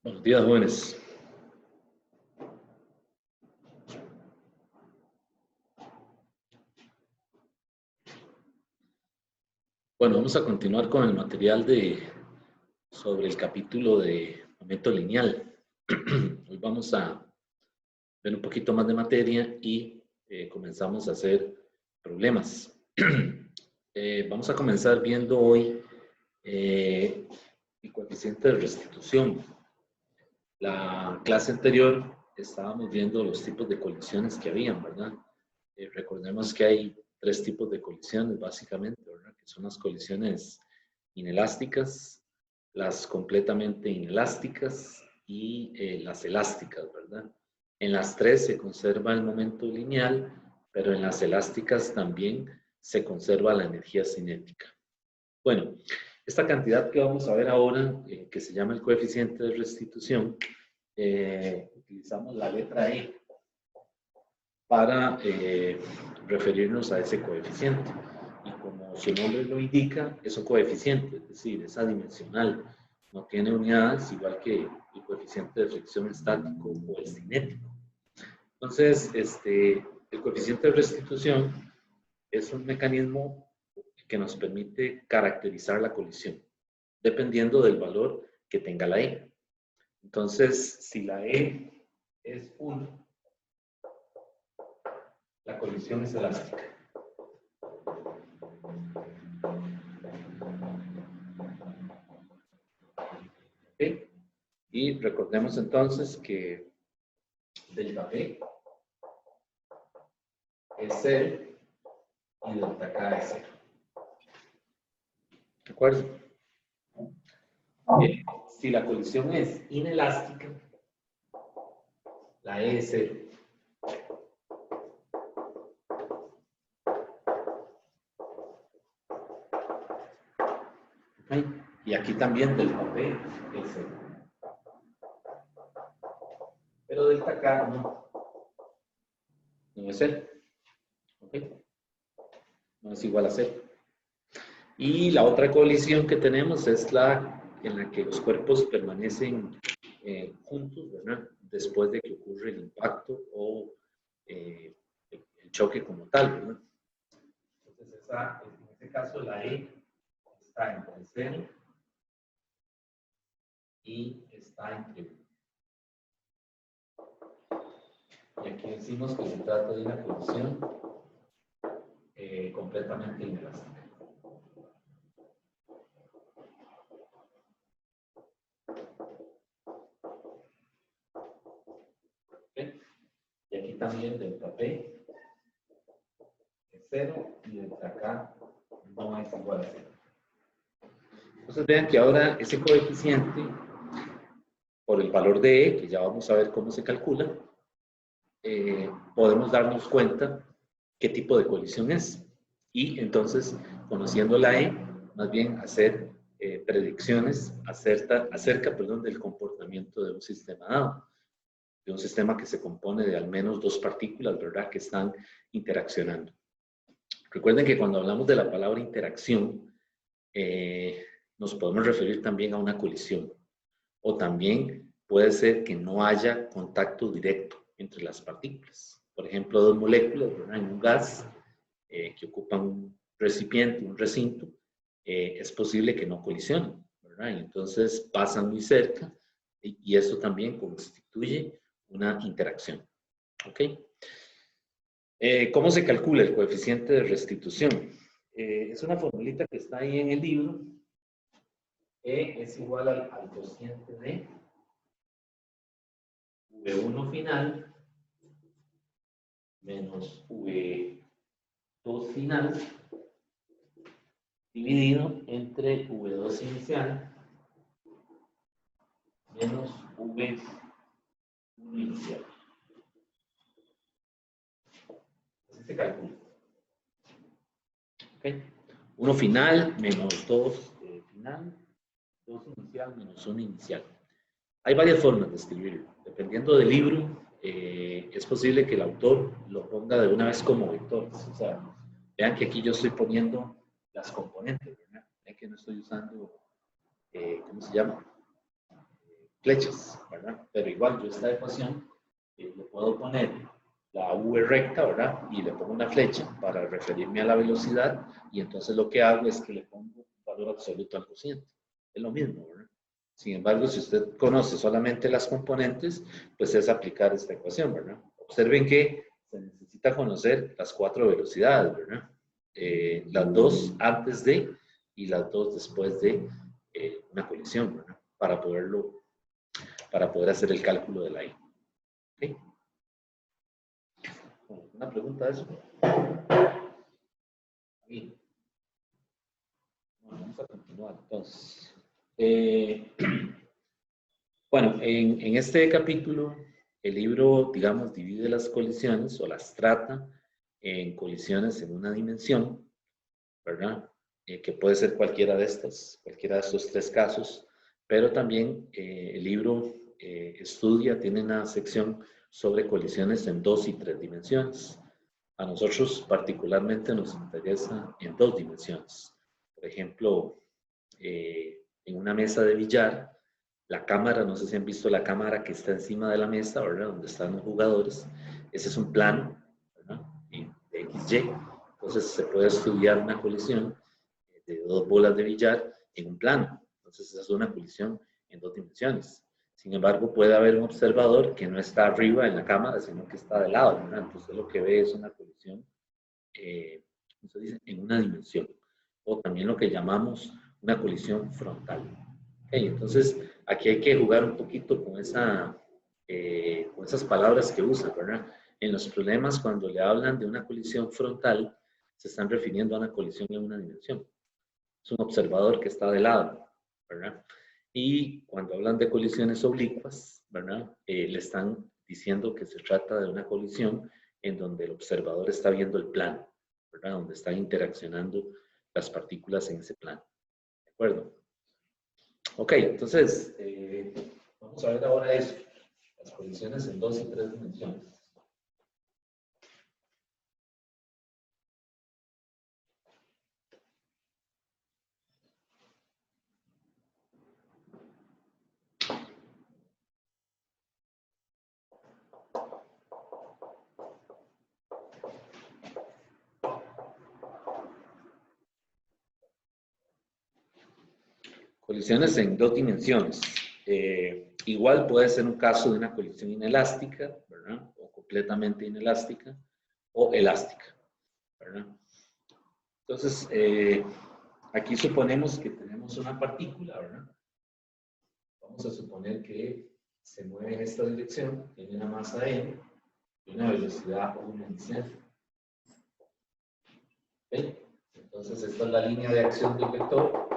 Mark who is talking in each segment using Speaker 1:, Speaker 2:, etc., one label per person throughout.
Speaker 1: Buenos días, jóvenes. Bueno, vamos a continuar con el material sobre el capítulo de momento lineal. Hoy vamos a ver un poquito más de materia y comenzamos a hacer problemas. Vamos a comenzar viendo hoy el coeficiente de restitución. La clase anterior estábamos viendo los tipos de colisiones que habían, ¿verdad? Recordemos que hay tres tipos de colisiones, básicamente, ¿verdad? Que son las colisiones inelásticas, las completamente inelásticas y las elásticas, ¿verdad? En las tres se conserva el momento lineal, pero en las elásticas también se conserva la energía cinética. Bueno, esta cantidad que vamos a ver ahora, que se llama el coeficiente de restitución, utilizamos la letra E para referirnos a ese coeficiente. Y como su nombre lo indica, es un coeficiente, es decir, es adimensional, no tiene unidades, igual que el coeficiente de fricción estático o el cinético. Entonces, el coeficiente de restitución es un mecanismo que nos permite caracterizar la colisión, dependiendo del valor que tenga la E. Entonces, si la E es 1, la colisión es elástica. ¿Okay? Y recordemos entonces que delta P es 0 y delta K es 0. ¿De acuerdo? Si la colisión es inelástica, la E es 0. ¿Okay? Y aquí también delta P es 0. Pero delta K no es 0. ¿Okay? No es igual a 0. Y la otra colisión que tenemos es la en la que los cuerpos permanecen juntos, ¿verdad? Después de que ocurre el impacto o el choque como tal, ¿verdad? Entonces, en este caso, la E está entre 0 y está entre 1. Y aquí decimos que se trata de una colisión completamente inelástica. ¿Okay? Y aquí también delta P es 0 y delta K no es igual a 0. Entonces vean que ahora ese coeficiente, por el valor de E, que ya vamos a ver cómo se calcula, podemos darnos cuenta qué tipo de colisión es. Y entonces, conociendo la E, más bien hacer predicciones acerca del comportamiento de un sistema dado, de un sistema que se compone de al menos dos partículas, ¿verdad?, que están interaccionando. Recuerden que cuando hablamos de la palabra interacción, nos podemos referir también a una colisión, o también puede ser que no haya contacto directo entre las partículas. Por ejemplo, dos moléculas, ¿verdad?, en un gas que ocupan un recipiente, un recinto, es posible que no colisionen, ¿verdad? Y entonces pasan muy cerca y eso también constituye una interacción. ¿Ok? ¿Cómo se calcula el coeficiente de restitución? Es una formulita que está ahí en el libro. E es igual al cociente de V1 final menos V2 final dividido entre V2 inicial menos V1 inicial. Así se calcula. ¿Okay? 1 final menos 2 final, 2 inicial menos 1 inicial. Hay varias formas de escribirlo. Dependiendo del libro, es posible que el autor lo ponga de una vez como vectores. O sea, vean que aquí yo estoy poniendo las componentes, ¿verdad? Vean que no estoy usando, ¿cómo se llama? flechas, ¿verdad? Pero igual yo esta ecuación le puedo poner la v recta, ¿verdad? Y le pongo una flecha para referirme a la velocidad, y entonces lo que hago es que le pongo un valor absoluto al cociente. Es lo mismo, ¿verdad? Sin embargo, si usted conoce solamente las componentes, pues es aplicar esta ecuación, ¿verdad? Observen que se necesita conocer las 4 velocidades, ¿verdad? Las 2 antes de y las 2 después de una colisión, ¿verdad? Para poder hacer el cálculo de la I. ¿Okay? ¿Una pregunta de eso? Bien. Bueno, vamos a continuar entonces. Bueno, en este capítulo, el libro, digamos, divide las colisiones o las trata en colisiones en una dimensión, ¿verdad? Que puede ser cualquiera de estos 3 casos, pero también el libro estudia, tiene una sección sobre colisiones en 2 y 3 dimensiones. A nosotros particularmente nos interesa en 2 dimensiones. Por ejemplo, en una mesa de billar, la cámara, no sé si han visto la cámara que está encima de la mesa, ¿verdad? Donde están los jugadores. Ese es un plano, ¿verdad? De XY. Entonces se puede estudiar una colisión de 2 bolas de billar en un plano. Entonces esa es una colisión en 2 dimensiones. Sin embargo, puede haber un observador que no está arriba en la cámara, sino que está de lado, ¿verdad? Entonces lo que ve es una colisión, ¿cómo se dice? En una dimensión. O también lo que llamamos una colisión frontal. Okay, entonces, aquí hay que jugar un poquito con esas palabras que usan, ¿verdad? En los problemas, cuando le hablan de una colisión frontal, se están refiriendo a una colisión en una dimensión. Es un observador que está de lado, ¿verdad? Y cuando hablan de colisiones oblicuas, ¿verdad? Le están diciendo que se trata de una colisión en donde el observador está viendo el plano, ¿verdad? Donde están interaccionando las partículas en ese plano. ¿De acuerdo? Ok, entonces, vamos a ver ahora eso, las colisiones en 2 y 3 dimensiones. Colisiones en 2 dimensiones. Igual puede ser un caso de una colisión inelástica, ¿verdad? O completamente inelástica, o elástica, ¿verdad? Entonces, aquí suponemos que tenemos una partícula, ¿verdad? Vamos a suponer que se mueve en esta dirección, tiene una masa m y una velocidad 1 inicial. ¿Okay? Entonces, esta es la línea de acción del vector.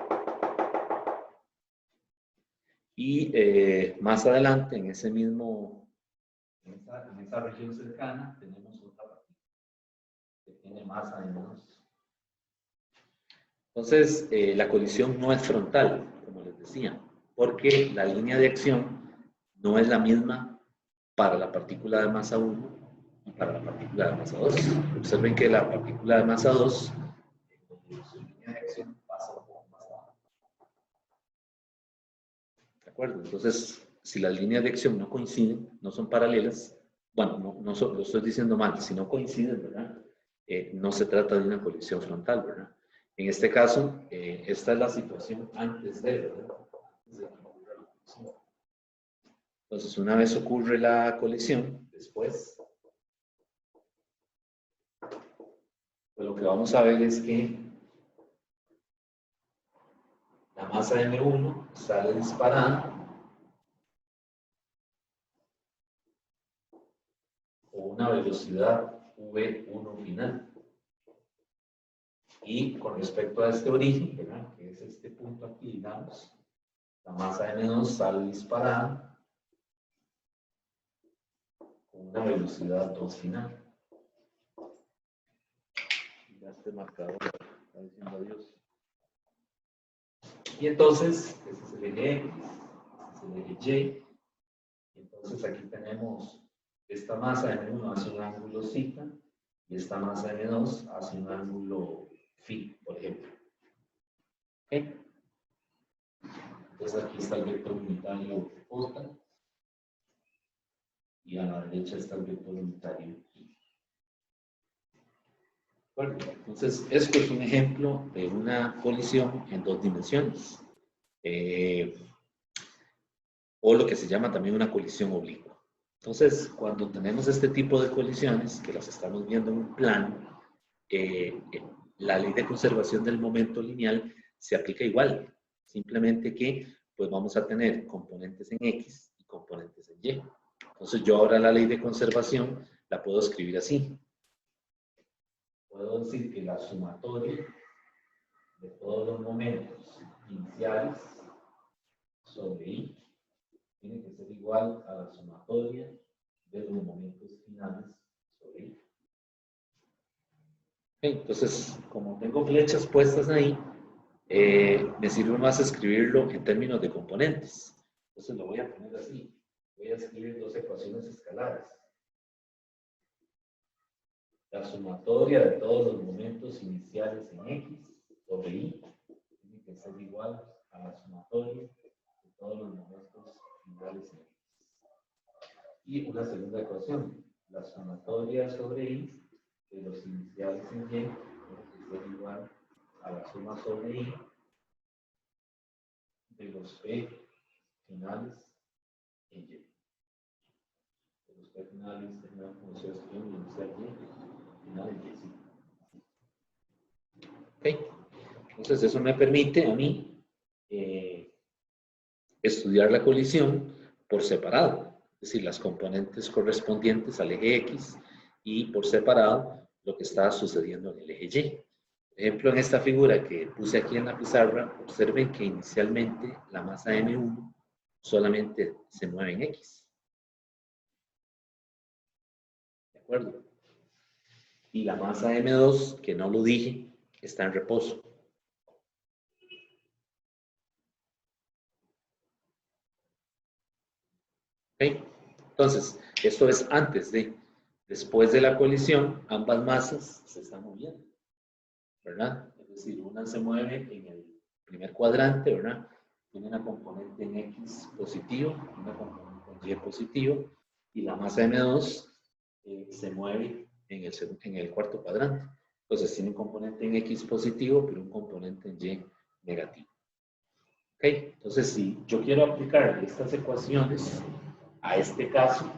Speaker 1: Y más adelante, en esa región cercana, tenemos otra partícula que tiene masa de menos. Entonces, la colisión no es frontal, como les decía, porque la línea de acción no es la misma para la partícula de masa 1 y para la partícula de masa 2. Observen que la partícula de masa 2, su línea de acción pasa un poco más abajo. ¿De acuerdo? Entonces, si las líneas de acción no coinciden, no son paralelas, bueno, no lo estoy diciendo mal, si no coinciden, ¿verdad? No se trata de una colisión frontal, ¿verdad? En este caso, esta es la situación antes de, ¿verdad? Antes de que ocurra la colisión. Entonces, una vez ocurre la colisión, después, pues lo que vamos a ver es que la masa M1 sale disparada con una velocidad V1 final. Y con respecto a este origen, ¿verdad? Que es este punto aquí, digamos, la masa M2 sale disparada con una velocidad 2 final. Ya este marcador está diciendo adiós. Y entonces, este es el eje X, este es el eje Y. Y entonces aquí tenemos esta masa M1 hace un ángulo θ y esta masa M2 hace un ángulo φ, por ejemplo. ¿Okay? Entonces aquí está el vector unitario J y a la derecha está el vector unitario I. Bueno, entonces, esto es un ejemplo de una colisión en dos dimensiones, o lo que se llama también una colisión oblicua. Entonces, cuando tenemos este tipo de colisiones, que las estamos viendo en un plano, la ley de conservación del momento lineal se aplica igual, simplemente que pues vamos a tener componentes en X y componentes en Y. Entonces, yo ahora la ley de conservación la puedo escribir así. Puedo decir que la sumatoria de todos los momentos iniciales sobre I tiene que ser igual a la sumatoria de los momentos finales sobre I. Entonces, como tengo flechas puestas ahí, me sirve más escribirlo en términos de componentes. Entonces lo voy a poner así. Voy a escribir dos ecuaciones escalares. La sumatoria de todos los momentos iniciales en X sobre Y tiene que ser igual a la sumatoria de todos los momentos finales en X. Y una segunda ecuación, la sumatoria sobre Y de los iniciales en Y tiene que ser igual a la suma sobre I de los P finales en Y. De los P finales, como se escribe en inicial Y, final en Y. Ok, entonces eso me permite a mí estudiar la colisión por separado, es decir, las componentes correspondientes al eje X y por separado lo que está sucediendo en el eje Y. Por ejemplo, en esta figura que puse aquí en la pizarra, observen que inicialmente la masa M1 solamente se mueve en X. ¿De acuerdo? Y la masa M2, que no lo dije, está en reposo. ¿Okay? Entonces, esto es antes de. Después de la colisión, ambas masas se están moviendo, ¿verdad? Es decir, una se mueve en el primer cuadrante, ¿verdad? Tiene una componente en X positivo, una componente en Y positivo, y la masa M2 se mueve en el cuarto cuadrante. Entonces, tiene un componente en X positivo, pero un componente en Y negativo. ¿Ok? Entonces, si yo quiero aplicar estas ecuaciones a este caso,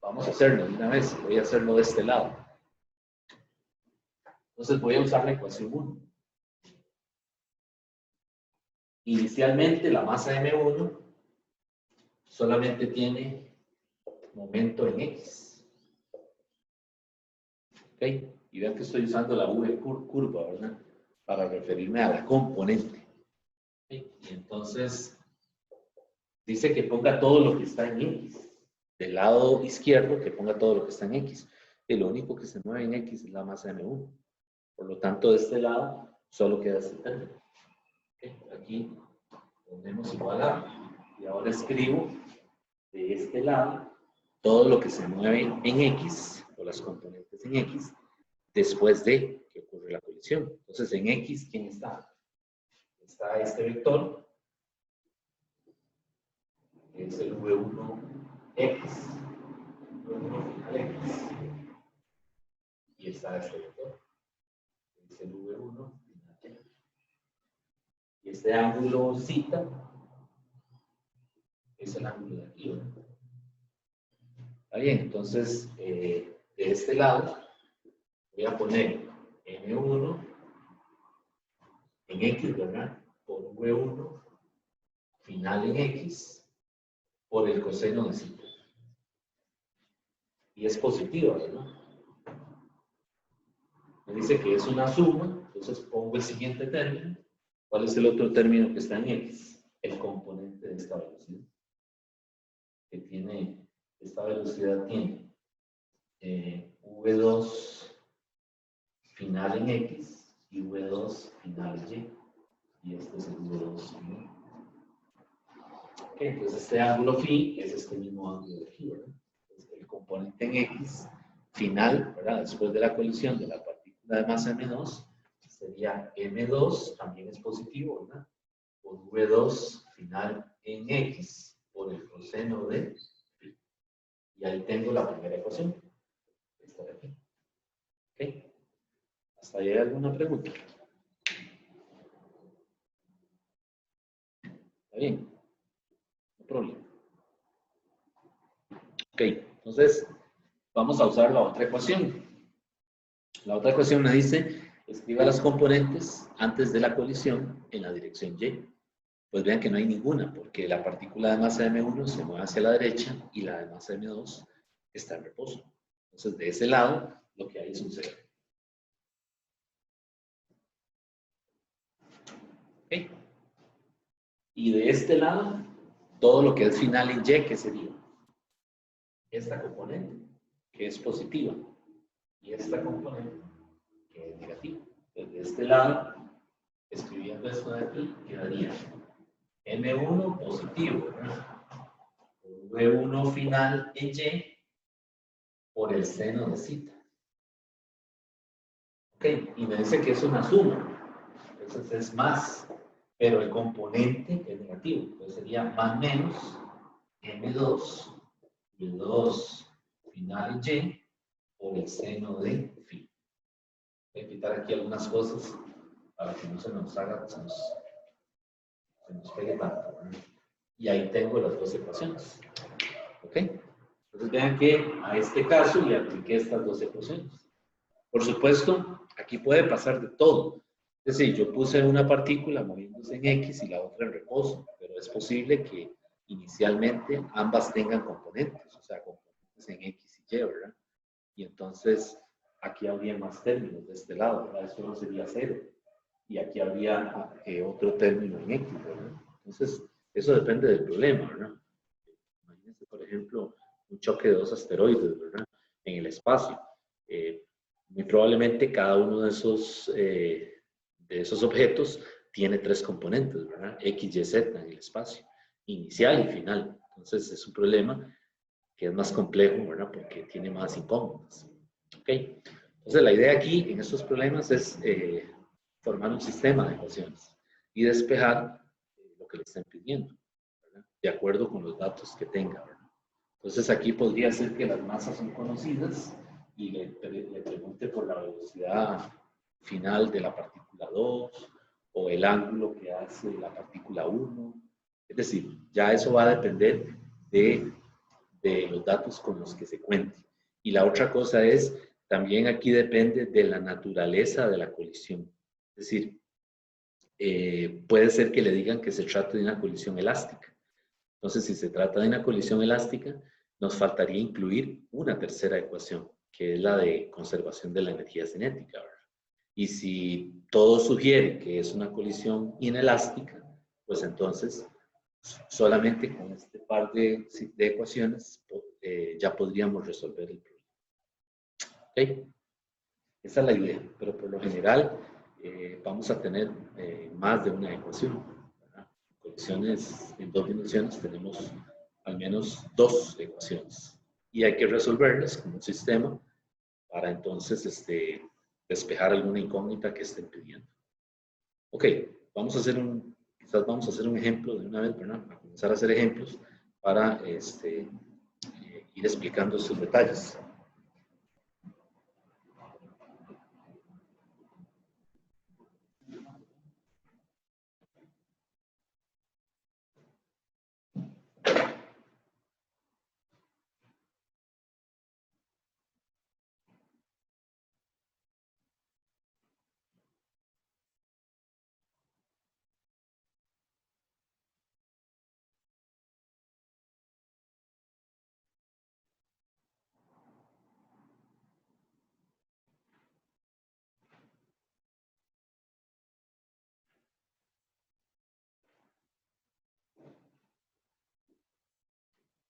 Speaker 1: vamos a hacerlo de una vez. Voy a hacerlo de este lado. Entonces, voy a usar la ecuación 1. Inicialmente, la masa M1 solamente tiene momento en X. ¿Ok? Y vean que estoy usando la V curva, ¿verdad? Para referirme a la componente. ¿Okay? Y entonces, dice que ponga todo lo que está en X. Del lado izquierdo, que ponga todo lo que está en X. Y lo único que se mueve en X es la masa M1. Por lo tanto, de este lado, solo queda este término. ¿Okay? Aquí ponemos igual a. Y ahora escribo de este lado todo lo que se mueve en X, o las componentes en X, después de que ocurre la colisión. Entonces, en X, ¿quién está? Está este vector, que es el V1X, V1 final X. Y está este vector, que es el V1 final X. Y este ángulo zeta es el ángulo de aquí, ¿verdad? Está bien, entonces, de este lado, voy a poner M1 en X, ¿verdad? Por V1 final en X por el coseno de zeta. Y es positiva, ¿verdad? Me dice que es una suma, entonces pongo el siguiente término. ¿Cuál es el otro término que está en X? El componente de esta velocidad. Que tiene, esta velocidad tiene V2 final en X y V2 final en Y. Y este es el V2 final. Okay, entonces este ángulo phi es este mismo ángulo de aquí, ¿verdad? Entonces, el componente en X final, ¿verdad? Después de la colisión de la partícula de masa M2, sería M2, también es positivo, ¿verdad? Por V2 final en X por el coseno de phi. Y ahí tengo la primera ecuación. Esta de aquí. ¿Ok? ¿Hasta ahí hay alguna pregunta? ¿Está bien? No problema. Ok, entonces vamos a usar la otra ecuación. La otra ecuación me dice, escriba las componentes antes de la colisión en la dirección Y. Pues vean que no hay ninguna, porque la partícula de masa M1 se mueve hacia la derecha y la de masa M2 está en reposo. Entonces, de ese lado, lo que hay es un 0. ¿Ok? Y de este lado, todo lo que es final en Y, ¿qué sería? Esta componente, que es positiva, y esta componente, que es negativa. Entonces, de este lado, escribiendo esto de aquí, quedaría M1 positivo, ¿verdad? V1 final en Y por el seno de zeta. Ok, y me dice que es una suma, entonces es más, pero el componente es negativo, entonces sería más menos M2 V2 final en Y por el seno de phi. Voy a quitar aquí algunas cosas para que no se nos haga, se nos pegue tanto, ¿verdad? Y ahí tengo las dos ecuaciones. ¿Ok? Entonces vean que a este caso le apliqué estas dos ecuaciones. Por supuesto, aquí puede pasar de todo. Es decir, yo puse una partícula moviéndose en X y la otra en reposo, pero es posible que inicialmente ambas tengan componentes, o sea, componentes en X y Y, ¿verdad? Y entonces aquí habría más términos de este lado, ¿verdad? Esto no sería 0. Y aquí habría otro término en X, ¿verdad? Entonces, eso depende del problema, ¿verdad? Imagínense, por ejemplo, un choque de dos asteroides, ¿verdad? En el espacio. Muy probablemente cada uno de esos objetos tiene tres componentes, ¿verdad? X, Y, Z en el espacio, inicial y final. Entonces, es un problema que es más complejo, ¿verdad? Porque tiene más incógnitas. ¿Ok? Entonces, la idea aquí en estos problemas es formar un sistema de ecuaciones y despejar lo que le estén pidiendo, ¿verdad? De acuerdo con los datos que tenga, ¿verdad? Entonces, aquí podría ser que las masas son conocidas y le pregunte por la velocidad final de la partícula 2 o el ángulo que hace la partícula 1. Es decir, ya eso va a depender de los datos con los que se cuente. Y la otra cosa es, también aquí depende de la naturaleza de la colisión. Es decir, puede ser que le digan que se trata de una colisión elástica. Entonces, si se trata de una colisión elástica, nos faltaría incluir una tercera ecuación, que es la de conservación de la energía cinética, ¿verdad? Y si todo sugiere que es una colisión inelástica, pues entonces solamente con este par de ecuaciones ya podríamos resolver el problema. ¿Ok? Esa es la idea, pero por lo general vamos a tener más de una ecuación, ¿verdad? En colisiones en dos dimensiones tenemos al menos dos ecuaciones y hay que resolverlas como un sistema para entonces despejar alguna incógnita que estén pidiendo. Ok, quizás vamos a hacer un ejemplo de una vez, ¿verdad? A comenzar a hacer ejemplos para ir explicando estos detalles.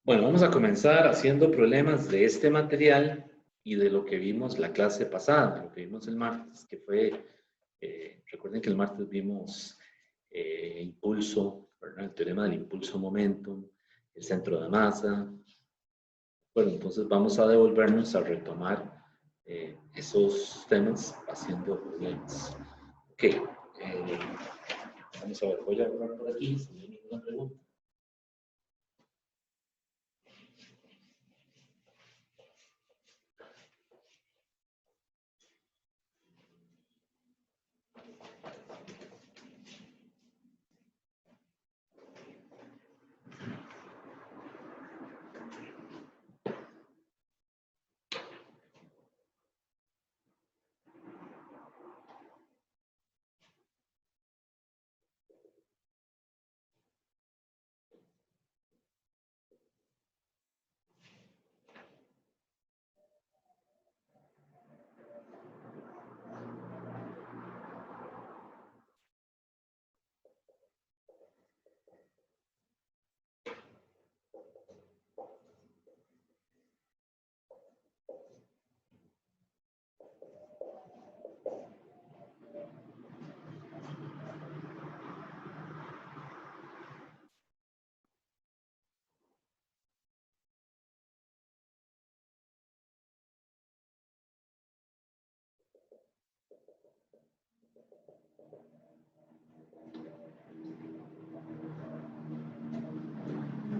Speaker 1: Bueno, vamos a comenzar haciendo problemas de este material y de lo que vimos la clase pasada, de lo que vimos el martes, que fue, recuerden que el martes vimos impulso, ¿verdad? El teorema del impulso-momentum, el centro de masa. Bueno, entonces vamos a devolvernos a retomar esos temas haciendo problemas. Ok. Vamos a ver, voy a hablar por aquí, si no hay ninguna pregunta.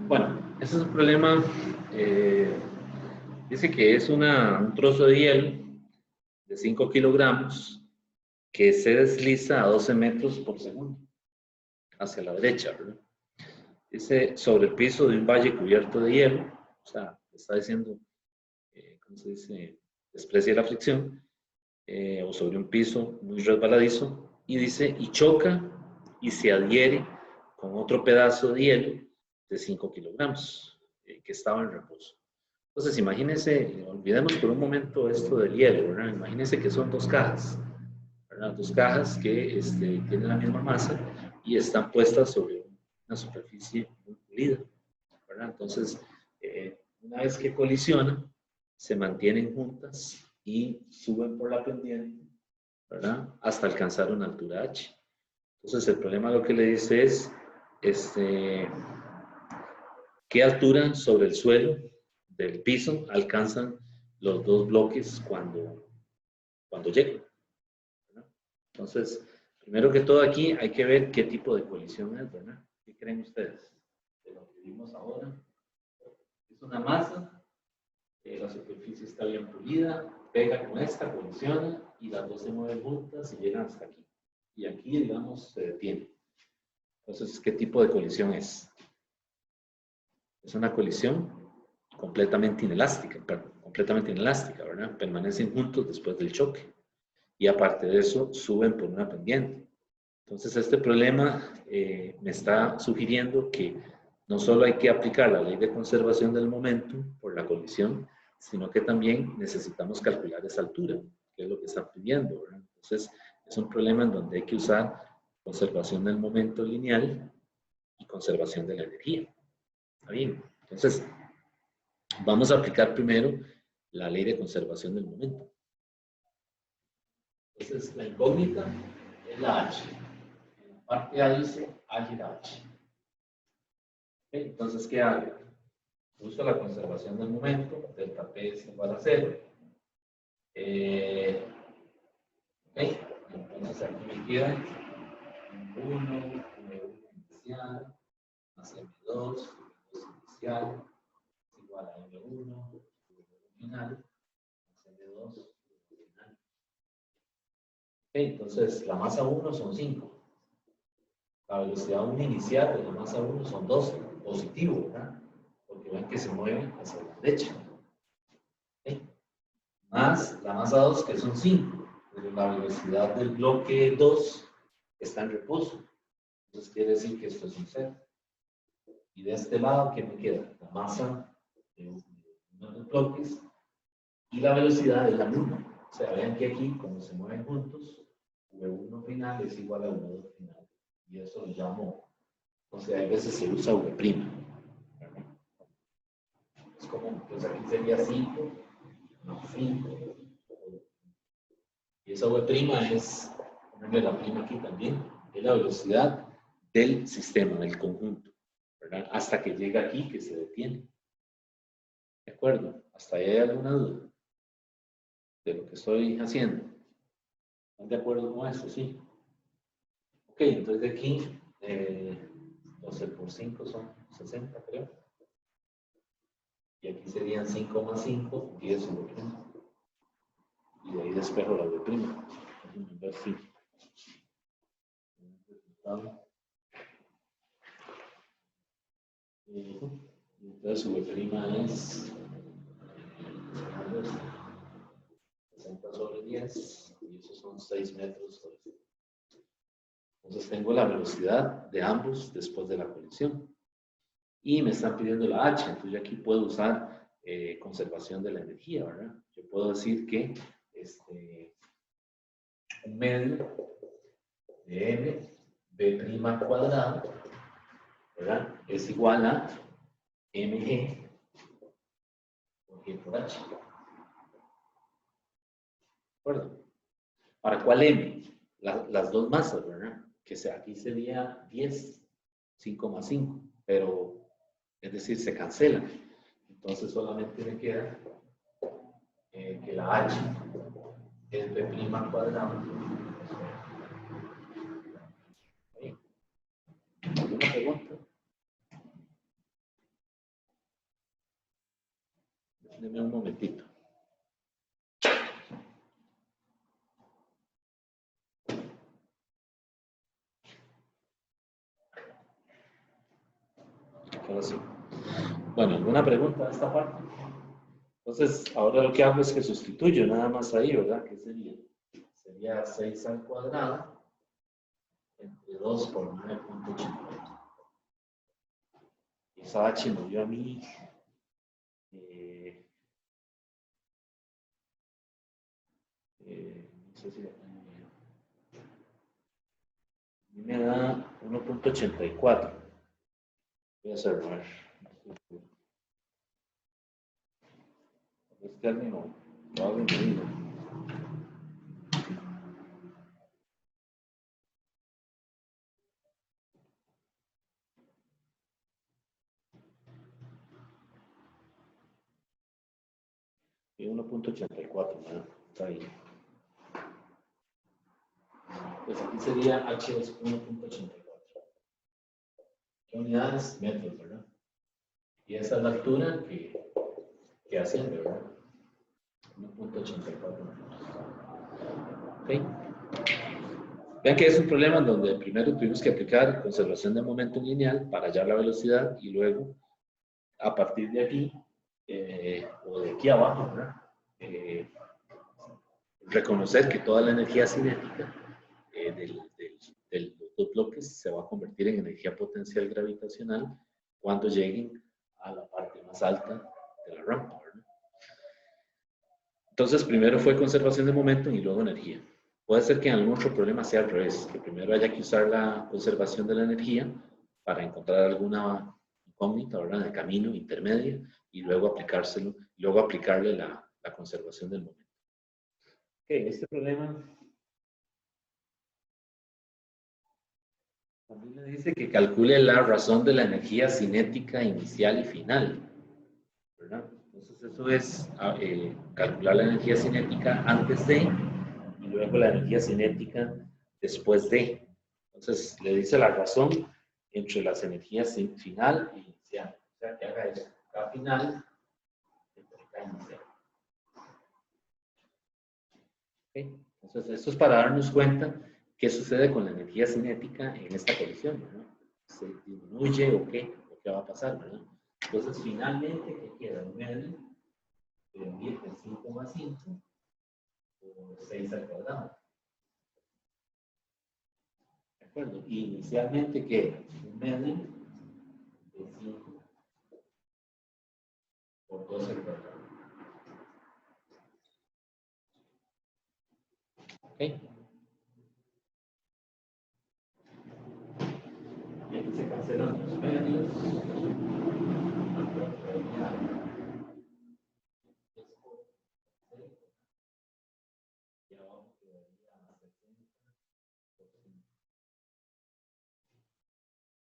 Speaker 1: Bueno, ese es un problema. Dice que es un trozo de hielo de 5 kilogramos que se desliza a 12 metros por segundo hacia la derecha, ¿verdad? Dice sobre el piso de un valle cubierto de hielo, o sea, está diciendo, ¿cómo se dice? Desprecia la fricción, o sobre un piso muy resbaladizo, y dice, y choca y se adhiere con otro pedazo de hielo de 5 kilogramos que estaba en reposo. Entonces, imagínense, olvidemos por un momento esto del hielo, ¿verdad? Imagínense que son dos cajas, ¿verdad? Dos cajas que tienen la misma masa y están puestas sobre una superficie muy pulida, ¿verdad? Entonces, una vez que colisionan, se mantienen juntas y suben por la pendiente, ¿verdad? Hasta alcanzar una altura h. Entonces, el problema lo que le dice es, ¿qué altura sobre el suelo del piso alcanzan los dos bloques cuando llegan, ¿verdad? Entonces, primero que todo aquí hay que ver qué tipo de colisión es, ¿verdad? ¿Qué creen ustedes de lo que vimos ahora? Es una masa, la superficie está bien pulida, pega con esta, colisiona y las dos se mueven juntas y llegan hasta aquí. Y aquí, digamos, se detiene. Entonces, ¿qué tipo de colisión es? Es una colisión completamente inelástica, ¿verdad? Permanecen juntos después del choque. Y aparte de eso, suben por una pendiente. Entonces, este problema me está sugiriendo que no solo hay que aplicar la ley de conservación del momento por la colisión, sino que también necesitamos calcular esa altura, que es lo que están pidiendo, ¿verdad? Entonces, es un problema en donde hay que usar conservación del momento lineal y conservación de la energía. ¿Está bien? Entonces, vamos a aplicar primero la ley de conservación del momento. Entonces, la incógnita es la H. En la parte A dice H. Entonces, ¿qué hago? Uso la conservación del momento, delta P es igual a 0. Entonces, aquí me queda 1 inicial, más M2 inicial, es igual a M1 final, más M2 final. Entonces, la masa 1 son 5. La velocidad 1 inicial de la masa 1 son 12, positivo, ¿verdad? Porque ven que se mueve hacia la derecha. Más la masa 2, que son 5. Pero la velocidad del bloque 2 está en reposo. Entonces quiere decir que esto es un 0. Y de este lado, ¿qué me queda? La masa de uno de los bloques y la velocidad es la misma. O sea, vean que aquí, como se mueven juntos, V1 final es igual a V2 final. Y eso lo llamo, o sea, a veces se usa V'. Es como, pues aquí sería 5 más 5. Y esa V' es, ponerle la prima aquí también, es la velocidad del sistema, del conjunto, ¿verdad? Hasta que llega aquí, que se detiene. ¿De acuerdo? ¿Hasta ahí hay alguna duda de lo que estoy haciendo? ¿Están de acuerdo con eso? Sí. Ok, Ok, entonces de aquí, 12 por 5 son 60, creo. Y aquí serían 5 más 5, 10 sobre 1. Y de ahí despejo la V'. Déjenme ver si. Entonces su V' es 60 sobre 10. Y esos son 6 metros sobre 5. Entonces tengo la velocidad de ambos después de la colisión. Y me están pidiendo la H, entonces yo aquí puedo usar conservación de la energía, ¿verdad? Yo puedo decir que un medio de m b' cuadrado, ¿verdad? Es igual a mg por g por h. ¿De acuerdo? ¿Para cuál m? Las dos masas, ¿verdad? Que aquí sería 10, 5 más 5, pero es decir, se cancelan. Entonces solamente me queda que la h es b' cuadrado. ¿Alguna pregunta? Deme un momentito. Ahora sí. Bueno, ¿alguna pregunta de esta parte? Entonces, ahora lo que hago es que sustituyo nada más ahí, ¿verdad? ¿Qué sería? Sería 6 al cuadrado entre 2 por 9.88. Y esa h me dio a mí no sé si lo tengo bien. A mí me da 1.84. Voy a cerrar. Este término lo hago enseguida. Y 1.84, ¿verdad? Está ahí. Pues aquí sería h es 1.84. ¿Qué unidades? Metros, ¿verdad? Y esa es la altura que asciende, ¿verdad? 1.84 metros. ¿Ok? Vean que es un problema en donde primero tuvimos que aplicar conservación de momento lineal para hallar la velocidad y luego, a partir de aquí, o de aquí abajo, ¿verdad? Reconocer que toda la energía cinética de los dos bloques se va a convertir en energía potencial gravitacional cuando lleguen a la parte más alta de la rampa, ¿verdad? Entonces, primero fue conservación de momento y luego energía. Puede ser que en algún otro problema sea al revés, que primero haya que usar la conservación de la energía para encontrar alguna incógnita, ¿verdad?, de camino intermedio y luego aplicárselo, luego aplicarle la conservación del momento. Ok, este problema también le dice que calcule la razón de la energía cinética inicial y final, ¿verdad? Entonces eso es calcular la energía cinética antes de y luego la energía cinética después de. Entonces le dice la razón entre las energías final e inicial. O sea, que haga eso. K final entre K inicial. ¿Okay? Entonces esto es para darnos cuenta qué sucede con la energía cinética en esta colisión, ¿verdad? ¿Se disminuye o qué va a pasar, ¿verdad? Entonces finalmente, ¿qué queda? Un medio de 5 más 5 por 6 al cuadrado. ¿De acuerdo? Y inicialmente, ¿qué? Un medio de 5 por 12 al cuadrado. ¿Ok? Y aquí se cancelan los medios. Y abajo quedaría 70%.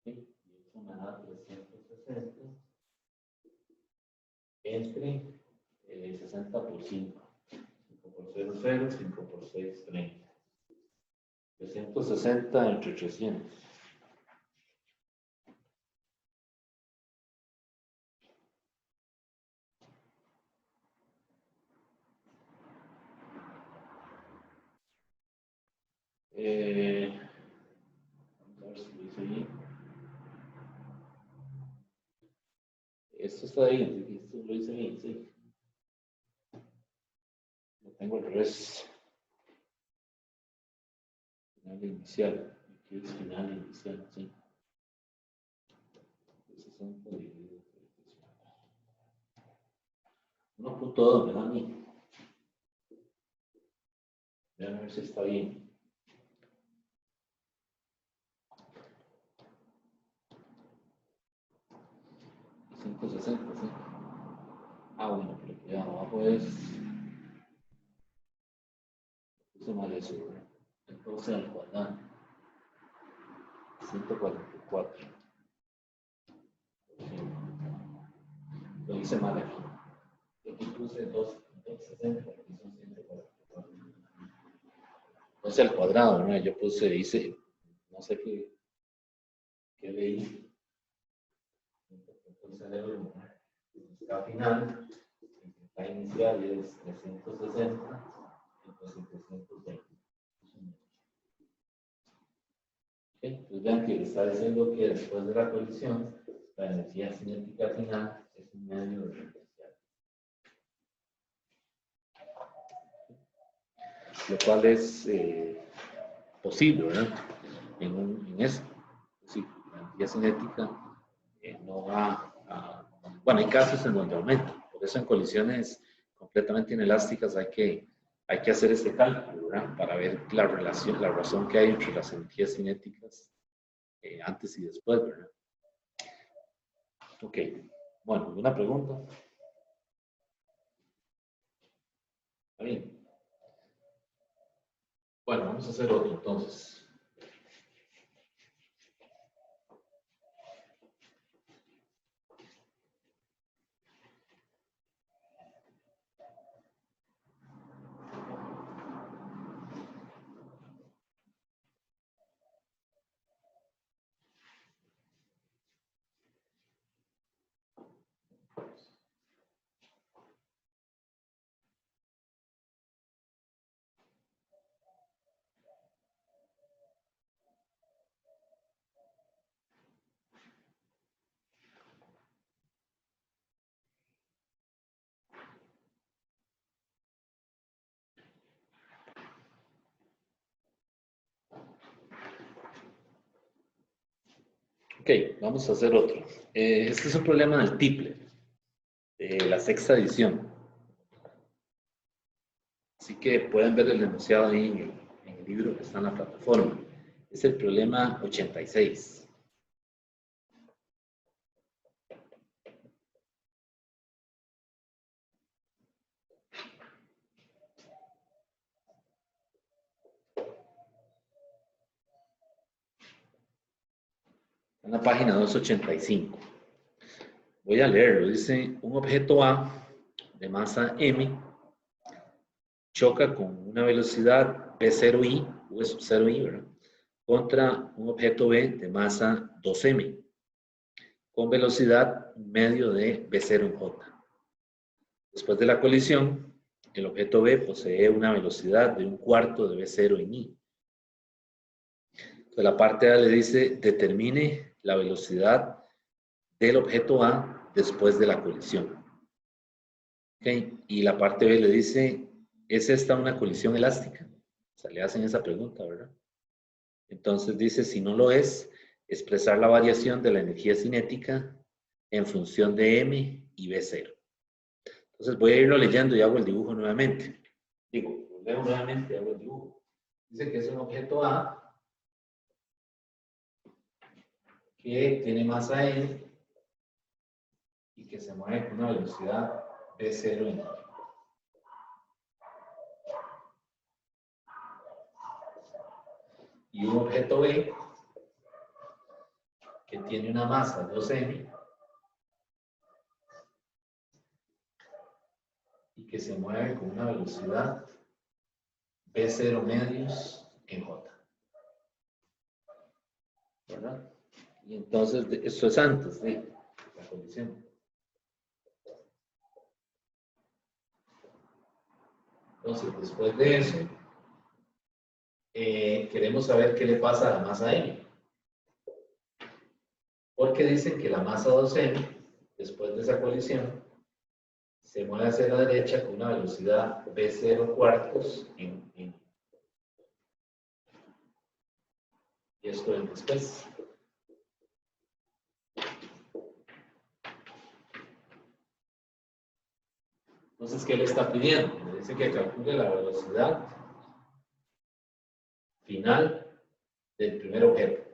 Speaker 1: ¿Ok? Y eso me da 360 entre 60 por 5. 5 por 0, 0, 5 por 6, 30. 360 entre 300. Vamos a ver si lo hice bien. Esto está bien, esto lo hice bien, sí. Lo tengo al revés. Final inicial. Aquí es final inicial, sí. 60 dividido por 1.2 me da a mí. Vean a ver si está bien. $160, sí. Ah, bueno, pero que ya abajo es. Puse mal eso, ¿verdad? Entonces al cuadrado. 144. Lo hice mal aquí. Aquí puse 260, aquí son 144. Entonces al cuadrado, ¿no? Yo puse, hice, no sé qué leí. Entonces al final, la inicial es 360, entonces 320. Entonces vean que le está diciendo que después de la colisión, la energía cinética final es un medio de referencial. Lo cual es posible, ¿verdad? En eso. Sí, la energía cinética no va a... Bueno, hay casos en donde aumenta. Por eso en colisiones completamente inelásticas hay que hacer este cálculo, ¿verdad? Para ver la relación, la razón que hay entre las energías cinéticas antes y después, ¿verdad? Ok. Bueno, ¿alguna pregunta? ¿Está bien? Bueno, vamos a hacer otro entonces. Ok, vamos a hacer otro. Este es un problema del Tipler, de la sexta edición. Así que pueden ver el enunciado ahí en el libro que está en la plataforma. Es el problema 86. En la página 285. Voy a leerlo. Dice, un objeto A de masa m choca con una velocidad p0i, v sub 0i, ¿verdad? Contra un objeto B de masa 2m, con velocidad medio de v0 en j. Después de la colisión, el objeto B posee una velocidad de 1/4 de v0 en i. Entonces, la parte A le dice, determine la velocidad del objeto A después de la colisión. ¿Okay? Y la parte B le dice, ¿es esta una colisión elástica? O sea, le hacen esa pregunta, ¿verdad? Entonces dice, si no lo es, expresar la variación de la energía cinética en función de m y v0. Entonces voy a irlo leyendo y hago el dibujo nuevamente. Digo, lo leo nuevamente y hago el dibujo. Dice que es un objeto A que tiene masa m y que se mueve con una velocidad v0 en i. Y un objeto B que tiene una masa 2m y que se mueve con una velocidad v0 medios en j. ¿verdad? Y entonces, esto es antes de la colisión. Entonces, después de eso, queremos saber qué le pasa a la masa M. Porque dicen que la masa 2M, después de esa colisión, se mueve hacia la derecha con una velocidad v0 cuartos en y esto es después. Entonces, ¿qué le está pidiendo? Le dice que calcule la velocidad final del primer objeto.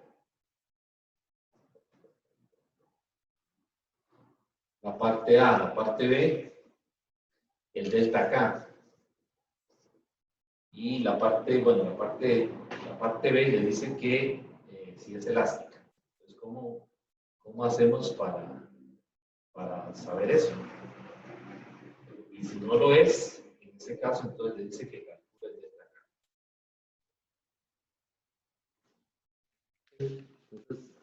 Speaker 1: La parte A, la parte B, el delta K. Y la parte, bueno, la parte B le dice que si es elástica. Entonces, ¿cómo hacemos para saber eso? Y si no lo es, en ese caso, entonces le dice que calcule el delta K. Entonces,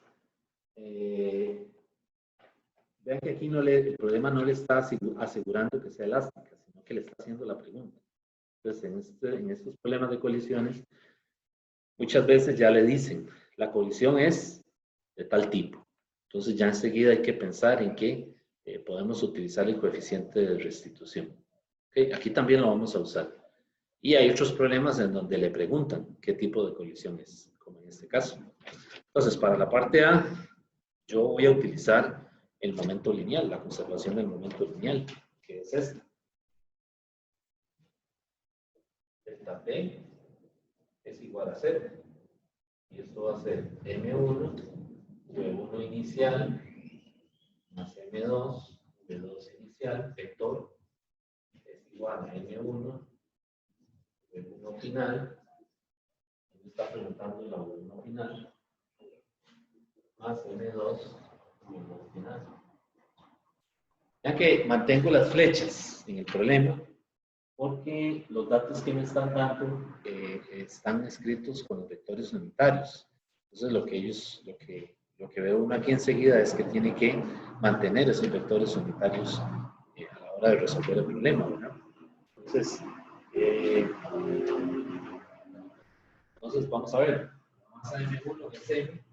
Speaker 1: vean que aquí el problema no le está asegurando que sea elástica, sino que le está haciendo la pregunta. Entonces, en estos problemas de colisiones, muchas veces ya le dicen, la colisión es de tal tipo. Entonces, ya enseguida hay que pensar en que podemos utilizar el coeficiente de restitución. ¿Okay? Aquí también lo vamos a usar. Y hay otros problemas en donde le preguntan qué tipo de colisión es, como en este caso. Entonces, para la parte A, yo voy a utilizar el momento lineal, la conservación del momento lineal, que es esta. Delta P es igual a 0. Y esto va a ser M1, V1 inicial, más M2, V2 inicial, vector, es igual a M1, V1 final. Me está preguntando la V1 final, más M2, V2 final. Ya que mantengo las flechas en el problema, porque los datos que me están dando están escritos con los vectores unitarios. Entonces, lo que veo uno aquí enseguida es que tiene que mantener esos vectores unitarios a la hora de resolver el problema, ¿verdad? Entonces, vamos a ver. La masa de M1 es M,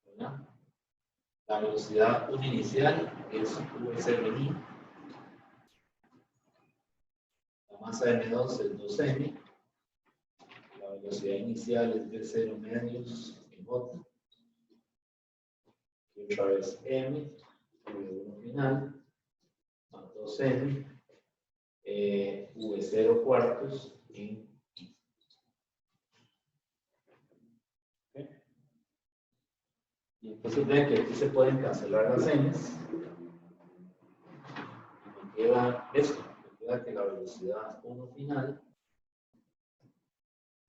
Speaker 1: ¿verdad? La velocidad inicial es V0i. La masa de M2 es 2M. La velocidad inicial es V0 medios en J. Y otra vez M, V1 final, más 2M, V0 cuartos en I. ¿Okay? Y entonces vean que aquí se pueden cancelar las M's. Y me queda esto, me queda que la velocidad 1 final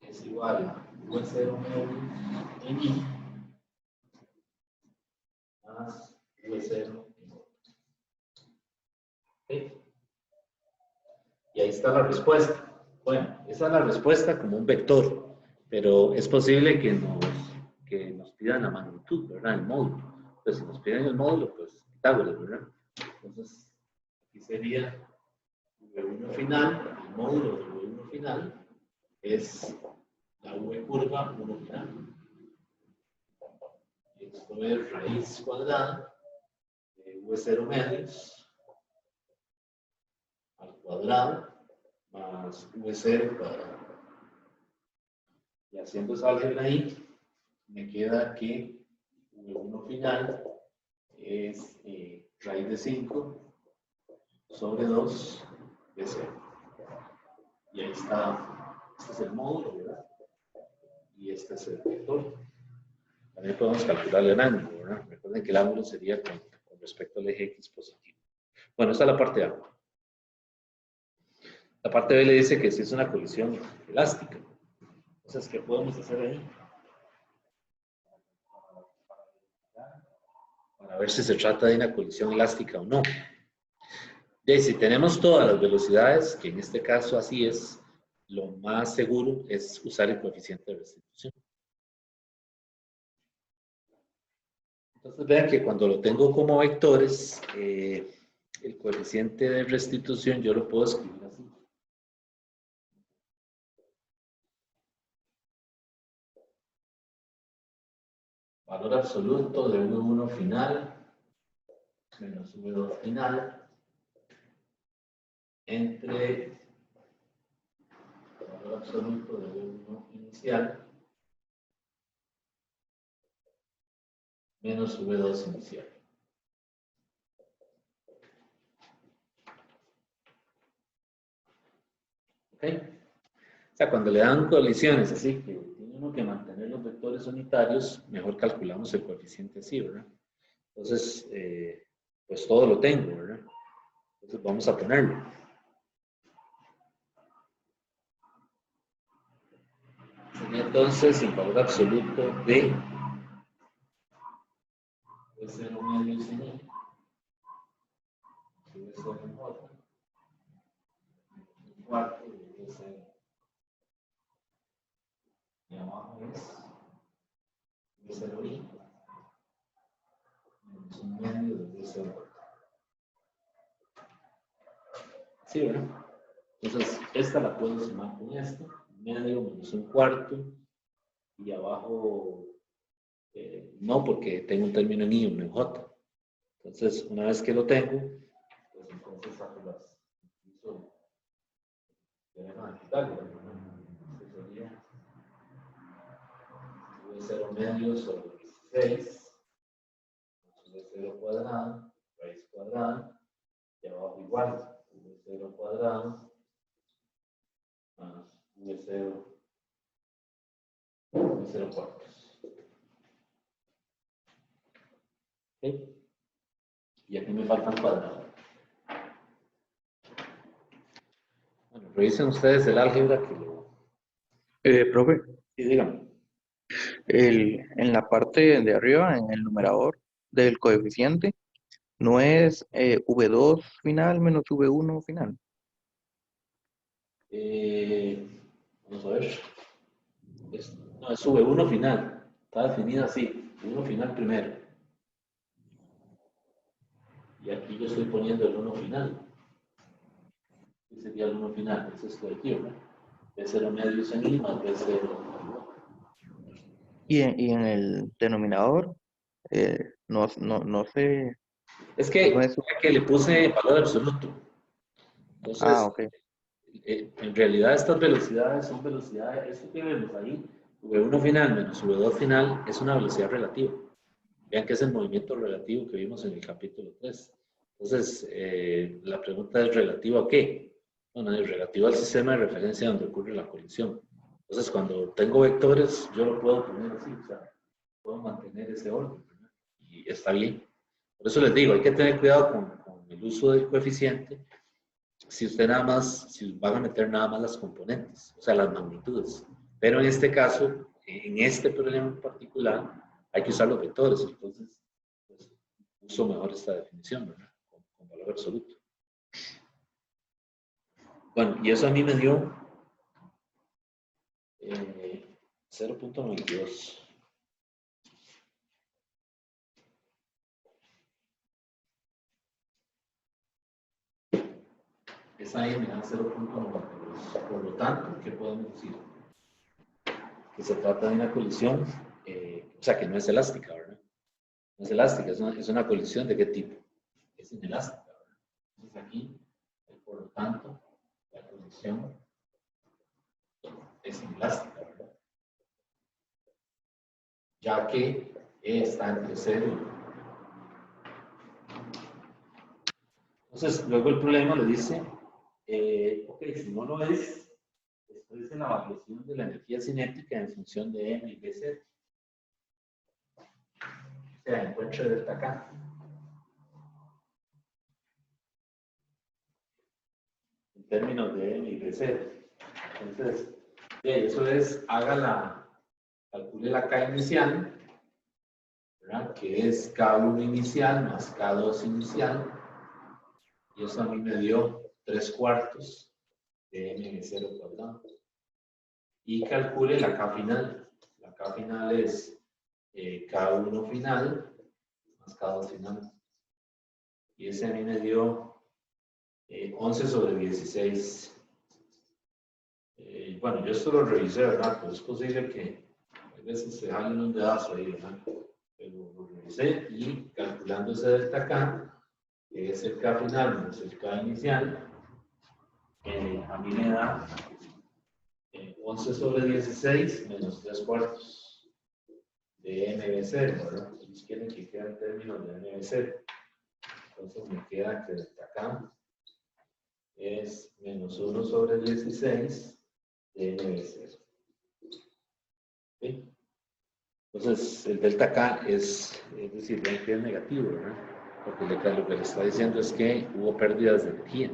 Speaker 1: es igual a V0 medio en I más V0 en J. ¿Okay? Y ahí está la respuesta. Bueno, esa es la respuesta como un vector, pero es posible que nos pidan la magnitud, ¿verdad? El módulo. Entonces, si nos piden el módulo, pues Pitágoras, ¿verdad? Entonces, aquí sería V1 final, el módulo de V1 final es la V curva 1 final. Y esto es raíz cuadrada de V0 medios al cuadrado más V0 cuadrado. Y haciendo esa álgebra ahí, me queda que V1 final es raíz de 5 sobre 2 de 0. Y ahí está, este es el módulo, ¿verdad? Y este es el vector. También podemos calcular el ángulo, ¿verdad? Recuerden que el ángulo sería con respecto al eje X positivo. Bueno, esta es la parte A. La parte B le dice que si es una colisión elástica. Entonces, ¿qué podemos hacer ahí? Para ver si se trata de una colisión elástica o no. Y si tenemos todas las velocidades, que en este caso así es, lo más seguro es usar el coeficiente de restitución. Entonces vean que cuando lo tengo como vectores, el coeficiente de restitución yo lo puedo escribir así. Valor absoluto de V1 final menos V2 final entre valor absoluto de V1 inicial menos V2 inicial. ¿Ok? O sea, cuando le dan colisiones así, que tiene uno que mantener los vectores unitarios, mejor calculamos el coeficiente así, ¿verdad? Entonces, pues todo lo tengo, ¿verdad? Entonces vamos a ponerlo. Sería entonces el valor absoluto de V0 medio sin I, V0 en J, un cuarto de V0. Y abajo es V0I menos un medio de V0. Sí, ¿verdad? Entonces, esta la puedo sumar con esta, medio menos un cuarto, y abajo no, porque tengo un término en I y uno en J. Entonces, una vez que lo tengo, pues entonces saco las. Incluso, déjame quitarlo, ¿no? Esto sería V0 medio sobre 16, V0 cuadrado, raíz cuadrada, y abajo igual, V0 cuadrado más V0 cuartos. ¿Okay? Y aquí me faltan cuadrados. Bueno, revisen ustedes el álgebra que lo.
Speaker 2: Profe,
Speaker 1: Sí, díganme.
Speaker 2: en la parte de arriba, en el numerador del coeficiente, ¿no es V2 final menos V1 final?
Speaker 1: Vamos a ver. No, es V1 final. Está definida así. V1 final primero. Y aquí yo estoy poniendo el 1 final. ¿Qué sería el 1 final? Ese es el aquí, ¿verdad? V0 medio es en I más V0.
Speaker 2: Y en el denominador, no sé,
Speaker 1: Es
Speaker 2: no
Speaker 1: que,
Speaker 2: es...
Speaker 1: que le puse valor absoluto.
Speaker 2: Ah,
Speaker 1: Entonces,
Speaker 2: ok.
Speaker 1: en realidad estas velocidades son velocidades, esto que vemos ahí, V1 final menos V2 final, es una velocidad relativa. Vean que es el movimiento relativo que vimos en el capítulo 3. Entonces, la pregunta es ¿relativo a qué? Bueno, es relativo al sistema de referencia donde ocurre la colisión. Entonces, cuando tengo vectores, yo lo puedo poner así, o sea, puedo mantener ese orden, ¿verdad? Y está bien. Por eso les digo, hay que tener cuidado con el uso del coeficiente. Si usted nada más, si van a meter nada más las componentes, o sea, las magnitudes. Pero en este caso, en este problema en particular, hay que usar los vectores. Entonces, pues, uso mejor esta definición, ¿verdad? Con valor absoluto. Bueno, y eso a mí me dio 0.92. Esa ahí me da 0.92. Por lo tanto, ¿qué podemos decir? Que se trata de una colisión, o sea, que no es elástica, ¿verdad? No es elástica, es una colisión de qué tipo? Es inelástica, ¿verdad? Entonces aquí, por lo tanto, la colisión es inelástica, ¿verdad? Ya que E está entre 0 y 1. Entonces, luego el problema le dice, ok, si no lo es, exprese la variación de la energía cinética en función de M y BZ. O sea, encuentre delta K. En términos de M y BZ. Entonces, eso es, calcule la K inicial, ¿verdad? Que es K1 inicial más K2 inicial. Y eso a mí me dio 3/4 de M0 cuadrado. Y calcule la K final. La K final es K1 final más K2 final. Y ese a mí me dio 11 sobre 16. Bueno, yo esto lo revisé, ¿verdad? Pero es posible que a veces se jalen un dedazo ahí, ¿verdad? Pero lo revisé y calculando ese delta K, que es el K final menos el K inicial, a mí me da 11 sobre 16 menos 3 cuartos de MB0, ¿verdad? Ellos quieren que quede en términos de MB0. Entonces me queda que delta K es menos 1 sobre 16 de MB0. ¿Sí? Entonces el delta K es decir, que es negativo, ¿verdad? Porque lo que le está diciendo es que hubo pérdidas de energía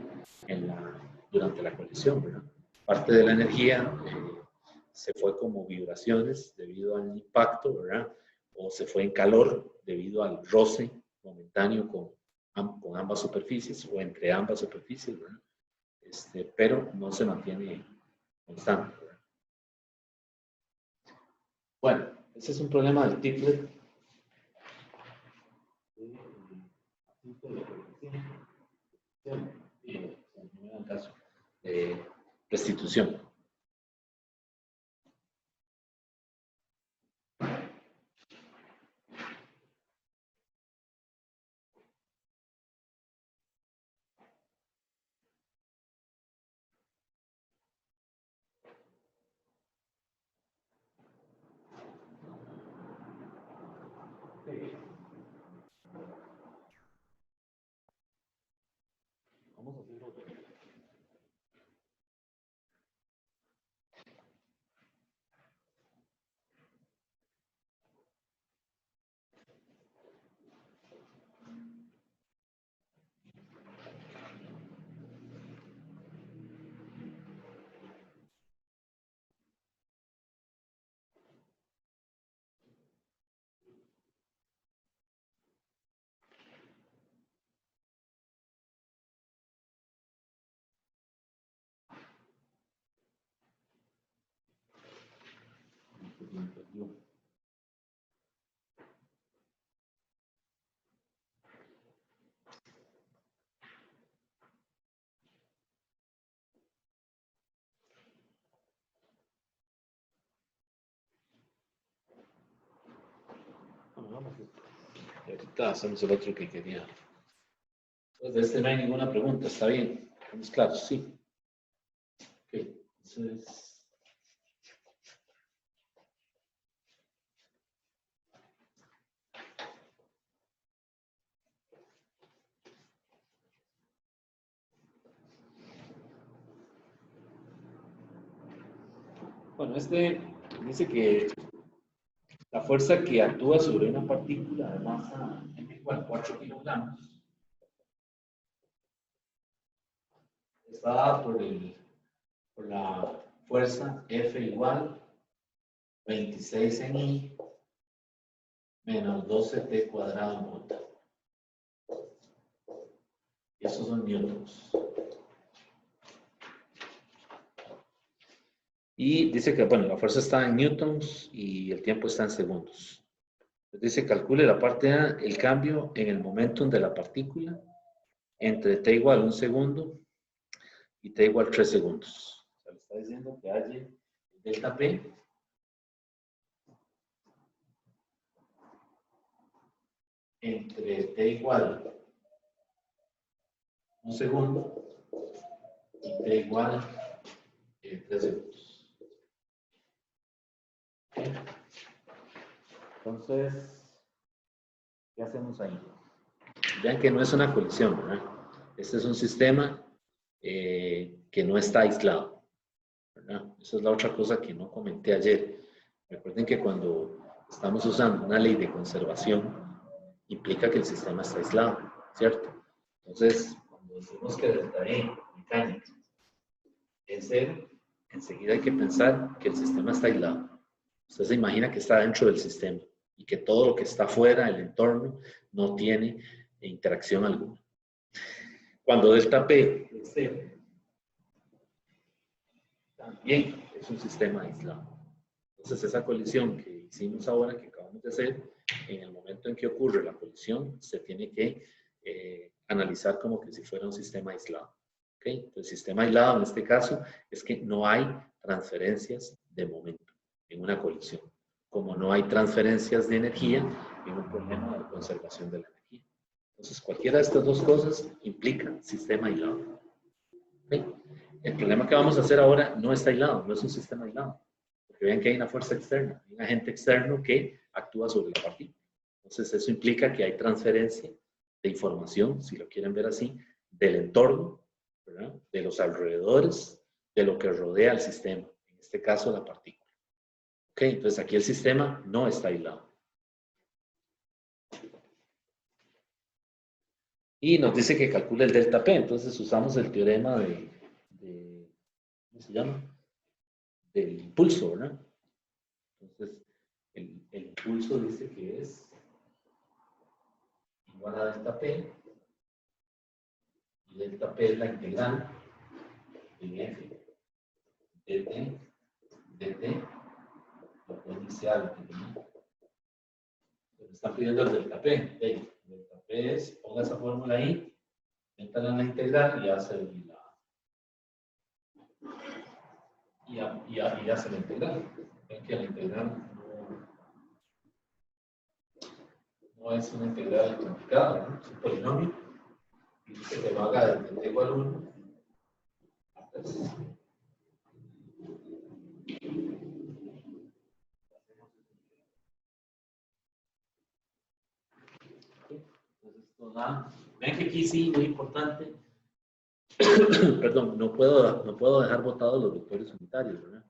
Speaker 1: durante la colisión, ¿verdad? Parte de la energía se fue como vibraciones debido al impacto, ¿verdad? O se fue en calor debido al roce momentáneo con ambas superficies o entre ambas superficies, ¿verdad? Pero no se mantiene constante, ¿verdad? Bueno, ese es un problema del Tiplet. En caso de restitución. Vamos a hacerlo. Ahorita hacemos el otro que quería. Pues de este no hay ninguna pregunta, está bien. ¿Estamos claros? Sí. Ok, entonces. Bueno, dice que la fuerza que actúa sobre una partícula de masa igual 4 kilogramos está dada por la fuerza F igual 26 en I menos 12T cuadrado en vuelta. Y esos son newtons. Y dice que, bueno, la fuerza está en newtons y el tiempo está en segundos. Dice, calcule la parte A, el cambio en el momentum de la partícula entre t igual 1 segundo y t igual 3 segundos. O sea, le está diciendo que halle delta P entre t igual 1 segundo y t igual 3 segundos. Entonces, ¿qué hacemos ahí? Vean que no es una colisión, ¿verdad? Este es un sistema que no está aislado, ¿verdad? Esa es la otra cosa que no comenté ayer. Recuerden que cuando estamos usando una ley de conservación, implica que el sistema está aislado, ¿cierto? Entonces, cuando decimos que delta E mecánica es cero, enseguida hay que pensar que el sistema está aislado. Usted se imagina que está dentro del sistema y que todo lo que está fuera del entorno no tiene interacción alguna. Cuando delta P es cero, también es un sistema aislado. Entonces esa colisión que hicimos ahora, que acabamos de hacer, en el momento en que ocurre la colisión, se tiene que analizar como que si fuera un sistema aislado. ¿Okay? Entonces, sistema aislado en este caso es que no hay transferencias de momento en una colisión, como no hay transferencias de energía en un problema de conservación de la energía. Entonces, cualquiera de estas dos cosas implica sistema aislado. ¿Okay? El problema que vamos a hacer ahora no está aislado, no es un sistema aislado. Porque vean que hay una fuerza externa, hay un agente externo que actúa sobre la partícula. Entonces, eso implica que hay transferencia de información, si lo quieren ver así, del entorno, ¿verdad? De los alrededores, de lo que rodea al sistema, en este caso la partícula. Ok, entonces aquí el sistema no está aislado. Y nos dice que calcule el delta P, entonces usamos el teorema ¿cómo se llama? Del impulso, ¿verdad? Entonces, el impulso dice que es igual a delta P, y delta P es la integral en F dt, lo inicial, me están pidiendo el delta P. Delta P es, ponga esa fórmula ahí, métala en la integral y hace y hace la integral. Ven que la integral no es una integral complicada, ¿no? Es un polinomio y dice que lo haga desde t igual a 1 a 3. Entonces, esto da. Ven que aquí sí, muy importante. Perdón, no puedo dejar botados los vectores unitarios, ¿verdad?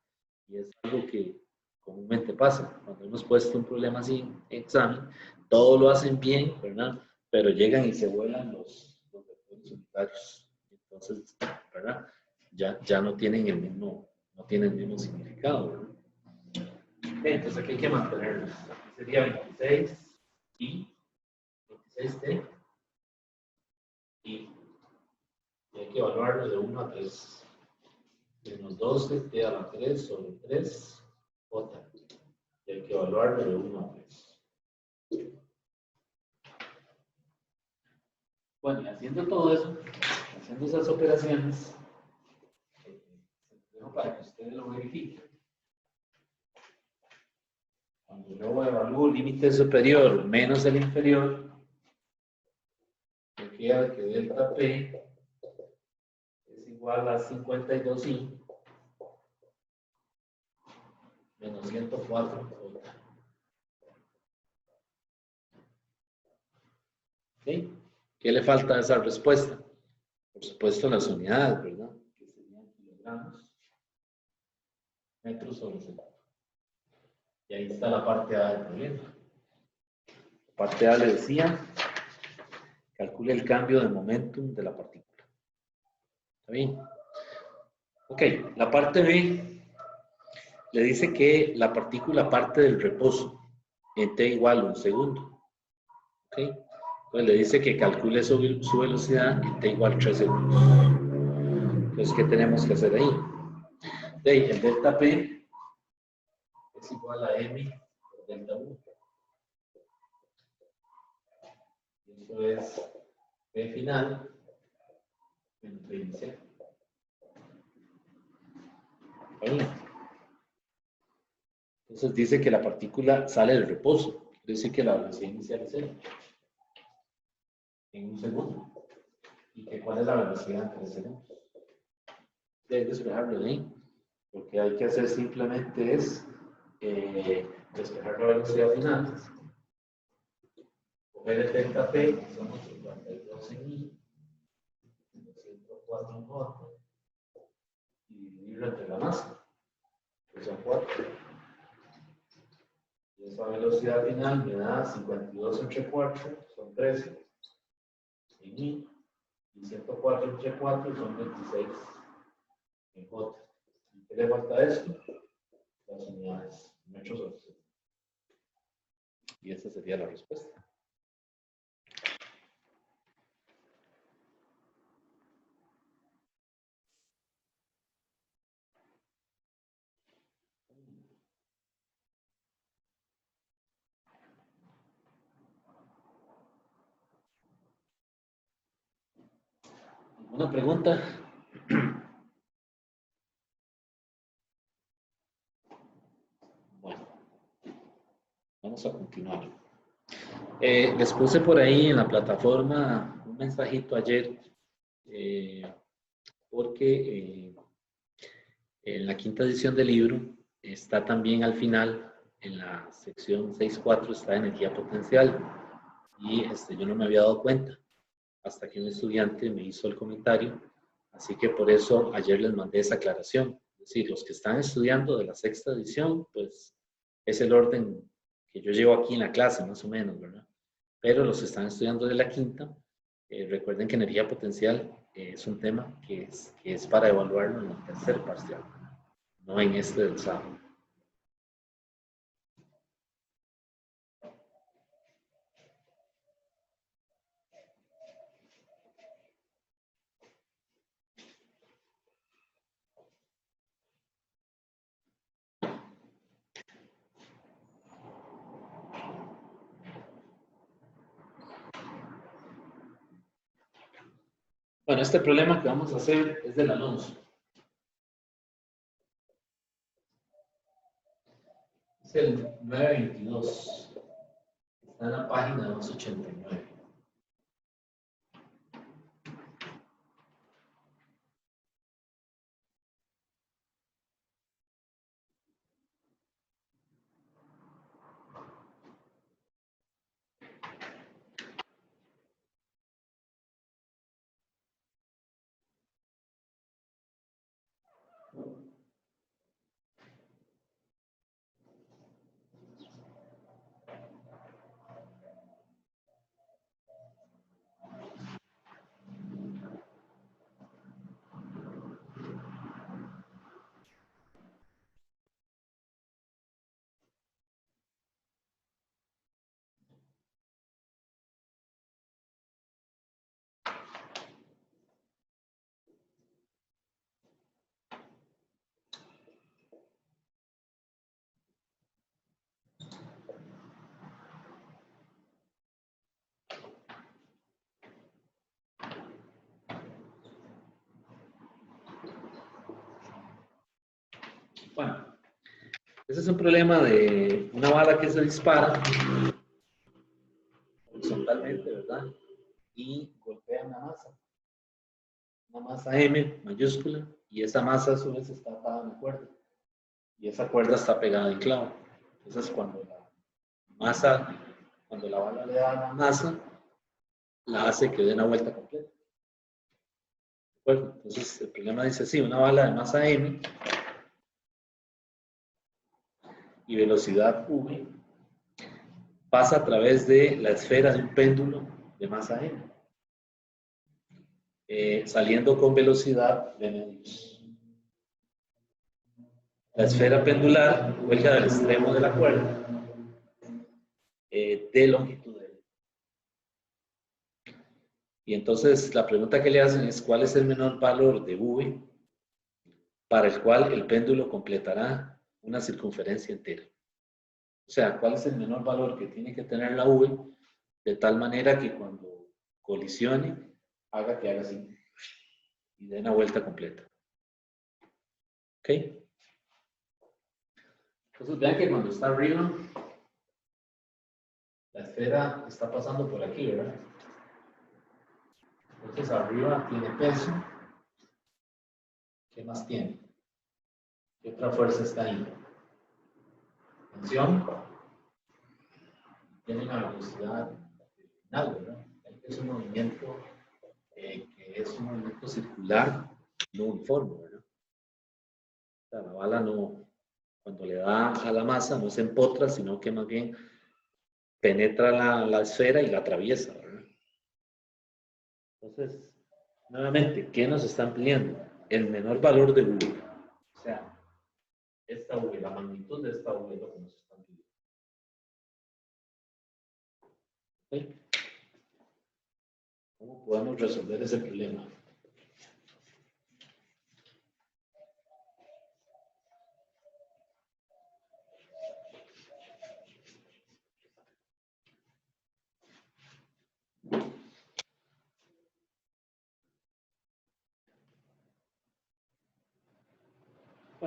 Speaker 1: Y es algo que comúnmente pasa. Cuando hemos puesto un problema así en examen, todo lo hacen bien, ¿verdad? Pero llegan y se vuelan los vectores unitarios. Entonces, ¿verdad? Ya no tienen el mismo significado, ¿verdad? Okay, entonces aquí hay que mantenerlos. Aquí sería 26 y 26t y hay que evaluarlo de 1 a 3. Menos 12t a la 3 sobre 3 j. Y hay que evaluarlo de 1 a 3. Bueno, y haciendo todo eso, haciendo esas operaciones, para que ustedes lo verifiquen. Cuando yo evalúo el límite superior menos el inferior, me queda que delta P es igual a 52i menos 104j. ¿Okay? ¿Qué le falta a esa respuesta? Por supuesto las unidades, ¿verdad? Que serían kilogramos, metros sobre segundo. Y ahí está la parte A del problema. La parte A le decía, calcule el cambio de momentum de la partícula. ¿Está bien? Ok, la parte B le dice que la partícula parte del reposo en t igual a 1 segundo. ¿Ok? Entonces le dice que calcule su velocidad en t igual a 3 segundos. Entonces, ¿qué tenemos que hacer ahí? El delta P es igual a m por delta 1. Y eso es P final menos P inicial. Ahí. Entonces dice que la partícula sale del reposo. Quiere decir que la velocidad inicial es 0 en 1 segundo. ¿Y que cuál es la velocidad en 3 segundos? Hay que despejarlo de ahí. Lo que hay que hacer simplemente es despejar la velocidad final. Coger el delta P, que son 52 en I, 104 en J, y dividirlo entre la masa, que son 4. Y esa velocidad final me da 52 entre 4, son 13 en I, y 104 entre 4 son 26 en J. ¿Y qué le falta a esto? Las unidades, metros sobre segundo. Y esa sería la respuesta. ¿Una pregunta? Bueno, vamos a continuar. Les puse por ahí en la plataforma un mensajito ayer porque en la quinta edición del libro está también al final, en la sección 6.4, está energía potencial. Y yo no me había dado cuenta hasta que un estudiante me hizo el comentario. Así que por eso ayer les mandé esa aclaración. Es decir, los que están estudiando de la sexta edición, pues es el orden que yo llevo aquí en la clase, más o menos, ¿verdad? Pero los que están estudiando de la quinta, recuerden que energía potencial es un tema que es para evaluarlo en el tercer parcial, ¿verdad? No en este del sábado. Bueno, este problema que vamos a hacer es del Alonso. Es el 922. Está en la página 289. Bueno, ese es un problema de una bala que se dispara horizontalmente, ¿verdad? Y golpea una masa M mayúscula, y esa masa a su vez está atada a una cuerda, y esa cuerda está pegada en clavo. Entonces, cuando la bala le da a la masa, la hace que dé una vuelta completa. ¿De acuerdo? Entonces, el problema dice así: una bala de masa M y velocidad v pasa a través de la esfera de un péndulo de masa m, saliendo con velocidad de medios. La esfera pendular cuelga del extremo de la cuerda de longitud L. Y entonces la pregunta que le hacen es: ¿cuál es el menor valor de v para el cual el péndulo completará una circunferencia entera? O sea, ¿cuál es el menor valor que tiene que tener la v de tal manera que cuando colisione haga que haga así y dé una vuelta completa? ¿Ok? Entonces vean que cuando está arriba, la esfera está pasando por aquí, ¿verdad? Entonces arriba tiene peso. ¿Qué más tiene? ¿Qué otra fuerza está ahí? Tensión. Tiene una velocidad final, ¿verdad? Es un movimiento que es un movimiento circular, no uniforme, ¿verdad? O sea, la bala no, cuando le da a la masa, no se empotra, sino que más bien penetra la esfera y la atraviesa, ¿verdad? Entonces, nuevamente, ¿qué nos están pidiendo? El menor valor de V. O sea, esta V, la magnitud de esta V es lo que nos están pidiendo. ¿Okay? ¿Cómo podemos resolver ese problema?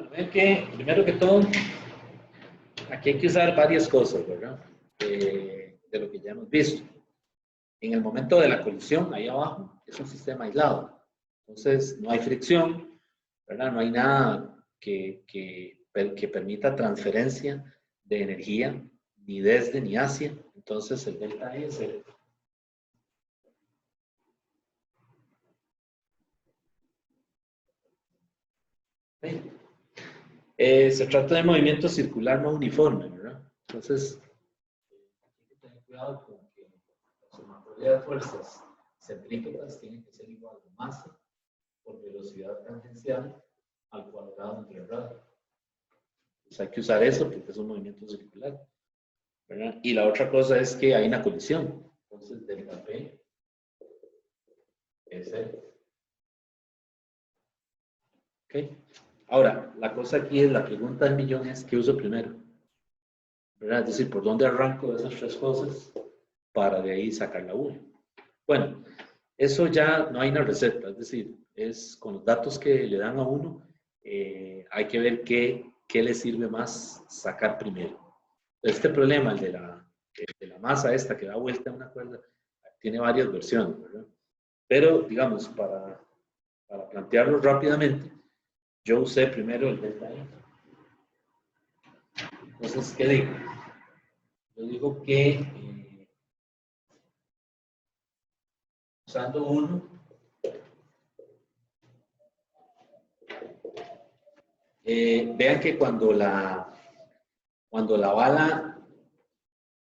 Speaker 1: Bueno, ven que primero que todo, aquí hay que usar varias cosas, ¿verdad? De lo que ya hemos visto. En el momento de la colisión, ahí abajo, es un sistema aislado. Entonces, no hay fricción, ¿verdad? No hay nada que permita transferencia de energía, ni desde ni hacia. Entonces, el delta E es cero. ¿Sí? Se trata de movimiento circular no uniforme, ¿verdad? Entonces, hay que tener cuidado con que la sumatoria de fuerzas centrípetas tiene que ser igual a masa por velocidad tangencial al cuadrado entre radio. Pues hay que usar eso porque es un movimiento circular, ¿verdad? Y la otra cosa es que hay una colisión. Entonces, delta P es cero. ¿Ok? Ahora, la cosa aquí es, la pregunta del millón es, ¿qué uso primero? ¿Verdad? Es decir, ¿por dónde arranco de esas tres cosas para de ahí sacar la U? Bueno, eso ya no hay una receta, es decir, es con los datos que le dan a uno, hay que ver qué le sirve más sacar primero. Este problema, el de la masa esta que da vuelta a una cuerda, tiene varias versiones, ¿verdad? Pero, digamos, para plantearlo rápidamente, yo usé primero el delta E. Entonces, ¿qué digo? Yo digo que usando uno, vean que cuando la bala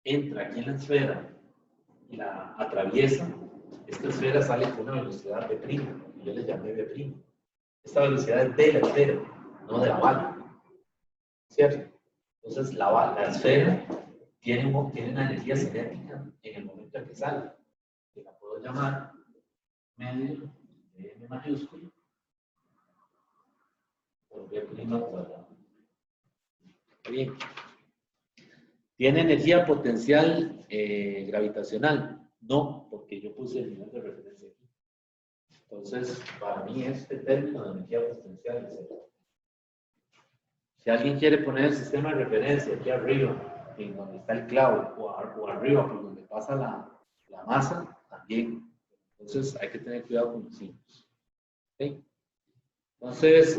Speaker 1: entra aquí en la esfera y la atraviesa, esta esfera sale con una velocidad v', y yo le llamé v'. Esta velocidad es de la esfera, no de la bala, ¿cierto? Entonces la esfera tiene una energía cinética en el momento en que sale, que la puedo llamar medio de m mayúsculo por v' cuadrado. Bien. ¿Tiene energía potencial gravitacional? No, porque yo puse el nivel de referencia aquí. Entonces, para mí este término de energía potencial es cero. Si alguien quiere poner el sistema de referencia aquí arriba, en donde está el clavo, o arriba por donde pasa la masa, también. Entonces, hay que tener cuidado con los signos. ¿Okay? Entonces,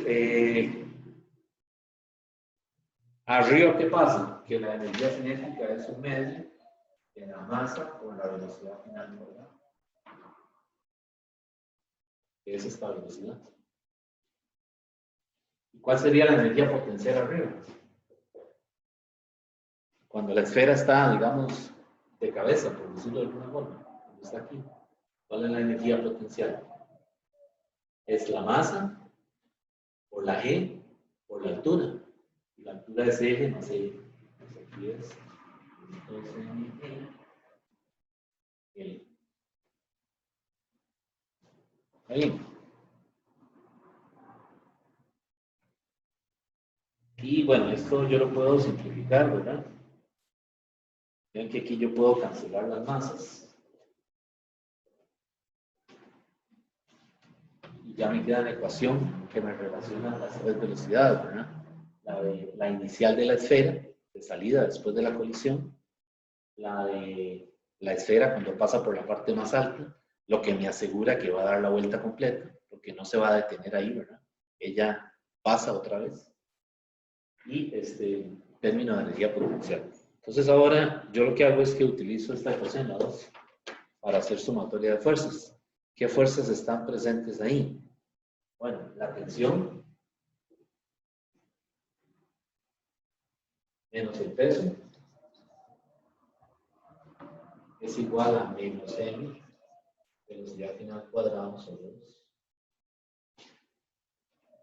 Speaker 1: arriba, ¿qué pasa? Que la energía cinética es un medio en la masa con la velocidad final, ¿verdad? Que es esta velocidad. ¿Y cuál sería la energía potencial arriba? Cuando la esfera está, digamos, de cabeza, por decirlo de alguna forma, cuando está aquí, ¿cuál es la energía potencial? Es la masa por la G por la altura. Y la altura es L más L. Entonces aquí es 12 L. Ahí. Y bueno, esto yo lo puedo simplificar, ¿verdad? Vean que aquí yo puedo cancelar las masas. Y ya me queda la ecuación que me relaciona las tres velocidades, ¿verdad? La inicial de la esfera, de salida después de la colisión, la de la esfera cuando pasa por la parte más alta, lo que me asegura que va a dar la vuelta completa, porque no se va a detener ahí, ¿verdad? Ella pasa otra vez. Y término de energía potencial. Entonces ahora yo lo que hago es que utilizo esta ecuación, la 2, para hacer sumatoria de fuerzas. ¿Qué fuerzas están presentes ahí? Bueno, la tensión menos el peso es igual a menos m, velocidad final cuadrada sobre 2.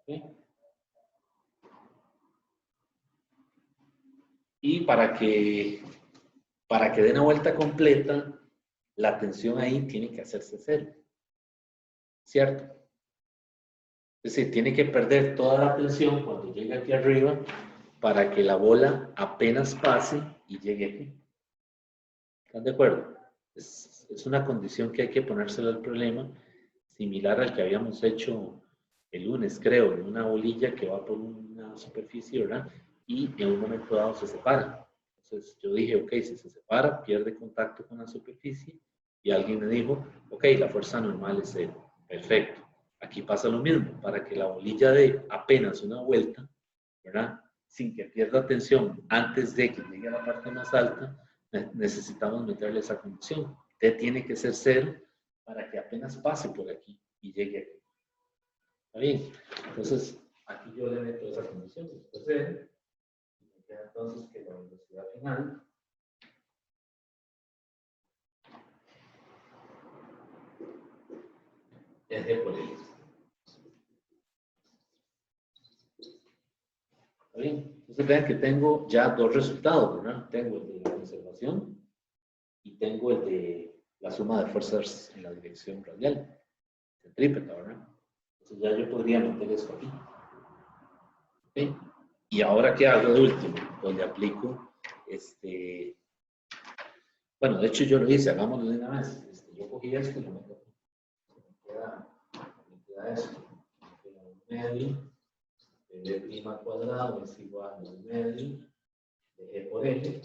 Speaker 1: ¿Okay? Y para que dé una vuelta completa, la tensión ahí tiene que hacerse cero. ¿Cierto? Es decir, tiene que perder toda la tensión cuando llegue aquí arriba para que la bola apenas pase y llegue aquí. ¿Están de acuerdo? Es una condición que hay que ponérsela al problema, similar al que habíamos hecho el lunes, creo, en una bolilla que va por una una superficie, ¿verdad? Y en un momento dado se separa. Entonces yo dije, ok, si se separa, pierde contacto con la superficie. Y alguien me dijo, ok, la fuerza normal es 0. Perfecto. Aquí pasa lo mismo. Para que la bolilla dé apenas una vuelta, ¿verdad? Sin que pierda tensión antes de que llegue a la parte más alta, necesitamos meterle esa condición. T tiene que ser 0 para que apenas pase por aquí y llegue aquí. ¿Está bien? Entonces, aquí yo le meto esa condición. Esto es 0. Y me queda entonces que la velocidad final es G por L. ¿Está bien? Entonces vean que tengo ya dos resultados, ¿verdad? Tengo el de la conservación y tengo el de la suma de fuerzas en la dirección radial, centrípeta, ¿verdad? Entonces ya yo podría meter esto aquí. ¿Okay? Y ahora, ¿qué hago de último? Donde aplico, bueno, de hecho yo lo hice, hagámoslo de una vez. Yo cogí esto y lo meto aquí. Me queda esto. Me queda un medio de b' al cuadrado es igual a un medio de G por L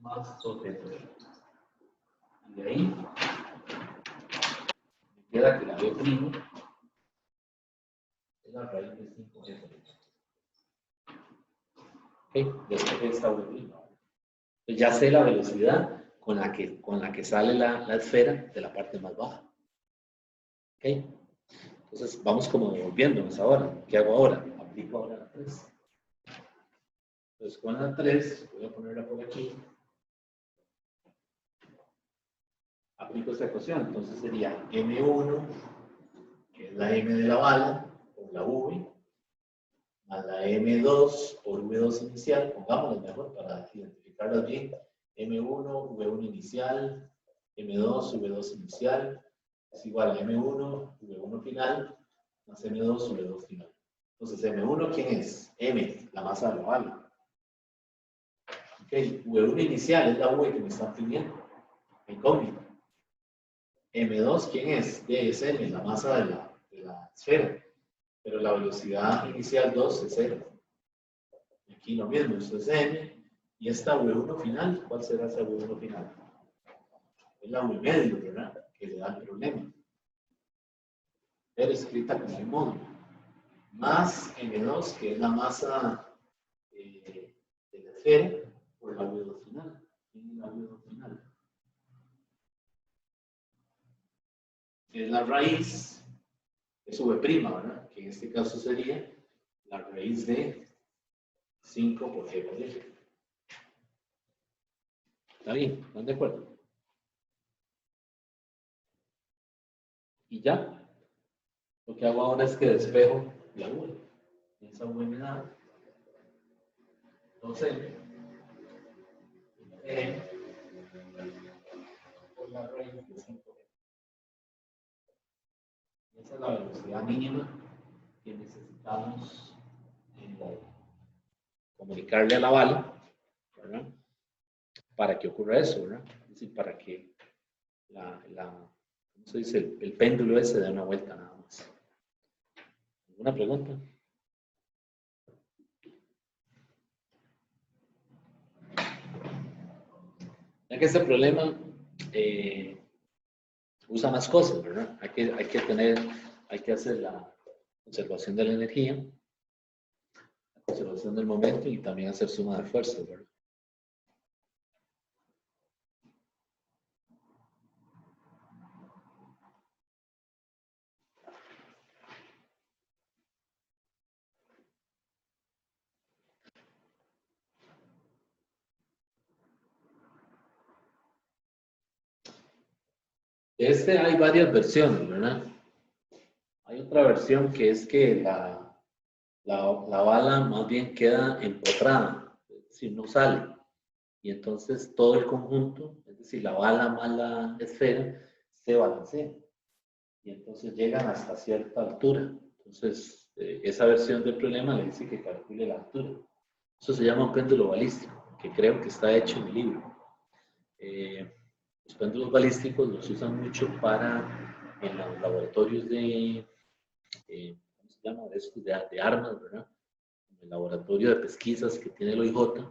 Speaker 1: más 2G por L. Y de ahí me queda que la B' es la raíz de 5G por L. ¿Ok? Después de esta B'. Entonces ya sé la velocidad con la que sale la esfera de la parte más baja. ¿Ok? Entonces vamos como devolviéndonos ahora. ¿Qué hago ahora? Aplico ahora la 3. Entonces con la 3, voy a ponerla por aquí. Aplico esta ecuación. Entonces sería M1, que es la M de la bala, por la V, más la M2 por V2 inicial. Pongámoslo mejor para identificarlas bien. M1, V1 inicial, M2, V2 inicial, es igual a M1, V1 final, más M2, V2 final. Entonces, M1, ¿quién es? M, la masa de la bala. Ok, V1 inicial es la V que me están pidiendo. Incógnito. M2, ¿quién es? D es M, la masa de la esfera. Pero la velocidad inicial 2 es 0. Aquí lo mismo, esto es M. Y esta V1 final, ¿cuál será esa V1 final? Es la V medio, ¿verdad? Que le da el problema. Pero escrita como el módulo. Más M2, que es la masa de la esfera, por la V2 final. ¿Quién es la V2 final? Es la raíz de su V', ¿verdad? Que en este caso sería la raíz de 5 por G por L. ¿Está bien? ¿Están de acuerdo? Y ya, lo que hago ahora es que despejo la V. Esa V me da 2M por la raíz de 5G. Esa es la velocidad mínima que necesitamos comunicarle a la bala, ¿verdad? Para que ocurra eso, ¿verdad? Es decir, para que ¿cómo se dice? El péndulo ese dé una vuelta nada más. ¿Alguna pregunta? Ya que este problema usa más cosas, ¿verdad? Hay que hacer la conservación de la energía, la conservación del momento y también hacer suma de fuerzas, ¿verdad? Hay varias versiones, ¿verdad? Hay otra versión que es que la bala más bien queda empotrada, es decir, no sale. Y entonces todo el conjunto, es decir, la bala más la esfera, se balancea. Y entonces llegan hasta cierta altura. Entonces, esa versión del problema le dice que calcule la altura. Eso se llama un péndulo balístico, que creo que está hecho en el libro. Los péndulos balísticos los usan mucho en los laboratorios de llama? De armas, ¿verdad? El laboratorio de pesquisas que tiene el OIJ,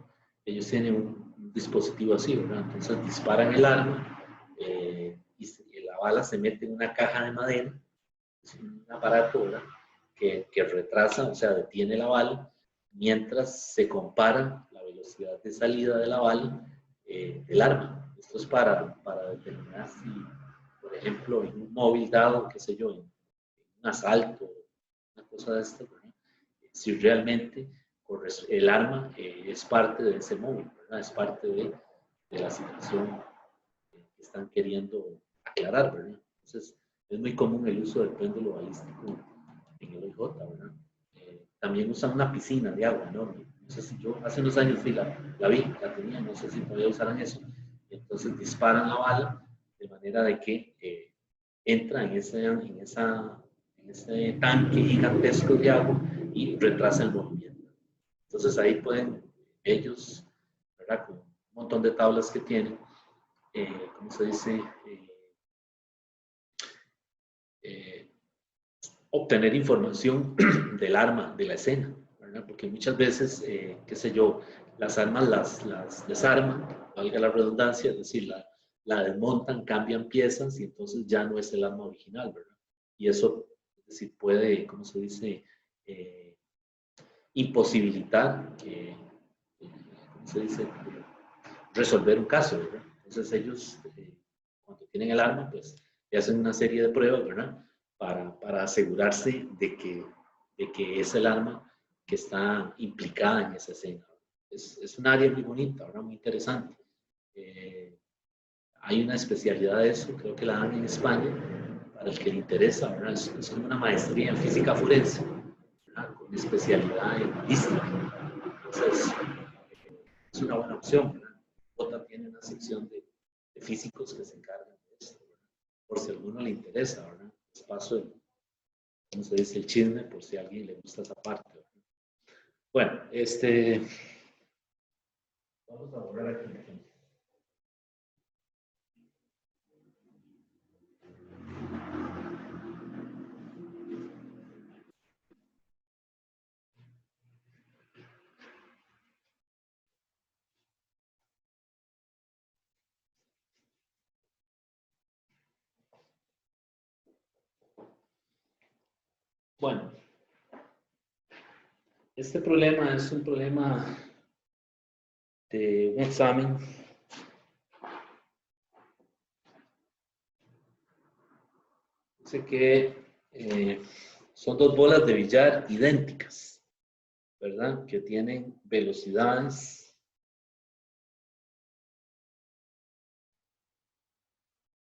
Speaker 1: ellos tienen un dispositivo así, ¿verdad? Entonces disparan el arma y la bala se mete en una caja de madera, es un aparato, ¿verdad? Que retrasa, o sea, detiene la bala, mientras se compara la velocidad de salida de la bala del arma. Esto es para determinar si, por ejemplo, en un móvil dado, qué sé yo, en un asalto, una cosa de esta, ¿verdad? Si realmente el arma es parte de ese móvil, ¿verdad? Es parte de la situación que están queriendo aclarar, ¿verdad? Entonces, es muy común el uso del péndulo balístico en el OIJ, ¿verdad? También usan una piscina de agua enorme. No sé si yo, hace unos años la vi, la tenía, no sé si todavía usarán eso. Y entonces disparan la bala de manera de que entra en ese tanque gigantesco de agua y retrasa el movimiento. Entonces ahí pueden ellos, ¿verdad? Con un montón de tablas que tienen, ¿cómo se dice? Obtener información del arma, de la escena, ¿verdad? Porque muchas veces, qué sé yo, las armas las desarman, valga la redundancia, es decir, la desmontan, cambian piezas y entonces ya no es el arma original, ¿verdad? Y eso, es decir, puede, ¿cómo se dice? Imposibilitar, ¿cómo se dice? Resolver un caso, ¿verdad? Entonces ellos, cuando tienen el arma, pues hacen una serie de pruebas, ¿verdad? Para asegurarse de que es el arma que está implicada en esa escena. Es un área muy bonita, ¿verdad? Muy interesante. Hay una especialidad de eso, creo que la dan en España, para el que le interesa, ¿verdad? Es como una maestría en física forense, ¿verdad? Con especialidad en balística. Entonces, es una buena opción, ¿verdad? OTA tiene una sección de físicos que se encargan de esto, ¿verdad? Por si a alguno le interesa, ¿verdad? Les paso ¿cómo se dice? El chisme, por si a alguien le gusta esa parte, ¿verdad? Bueno, vamos a borrar aquí. Bueno, este problema es un problema de un examen dice que son dos bolas de billar idénticas, ¿verdad? Que tienen velocidades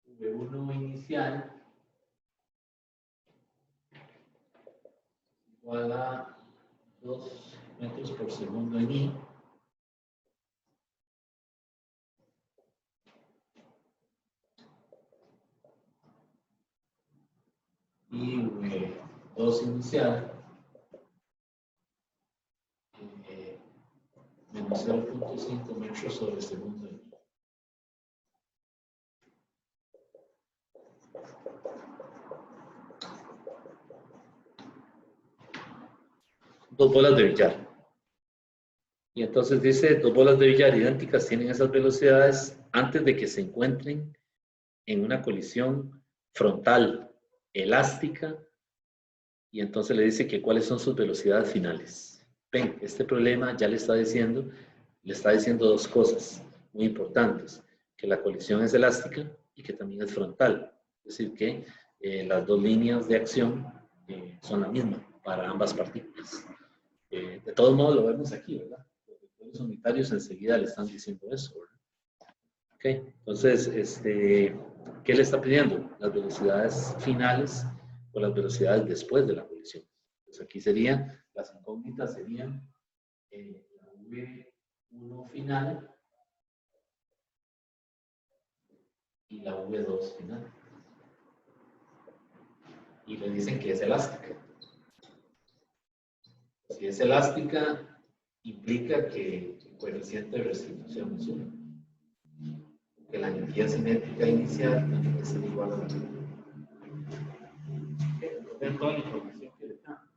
Speaker 1: V1 inicial igual a 2 metros por segundo en I. Y V2 inicial menos 0.5 metros sobre segundo en I. Dos bolas de billar. Y entonces dice, dos bolas de billar idénticas tienen esas velocidades antes de que se encuentren en una colisión frontal, elástica, y entonces le dice que cuáles son sus velocidades finales. Ven, este problema ya le está diciendo dos cosas muy importantes, que la colisión es elástica y que también es frontal. Es decir, que las dos líneas de acción son la misma para ambas partículas. De todos modos lo vemos aquí, ¿verdad? Los vectores unitarios enseguida le están diciendo eso, ¿verdad? Ok, entonces, ¿qué le está pidiendo? Las velocidades finales o las velocidades después de la colisión. Entonces aquí serían, las incógnitas serían la V1 final y la V2 final. Y le dicen que es elástica. Si es elástica, implica que el coeficiente de restitución es 1. Que la energía cinética inicial también es igual a la. Ven toda la información que le da.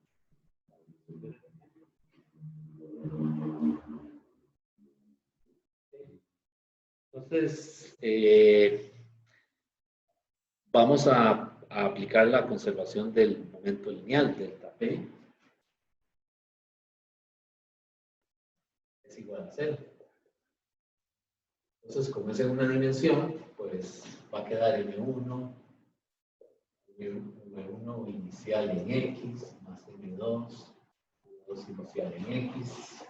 Speaker 1: entonces, vamos a aplicar la conservación del momento lineal, delta P es igual a 0. Entonces, como es en una dimensión, pues va a quedar M1 inicial en X más M2 inicial en X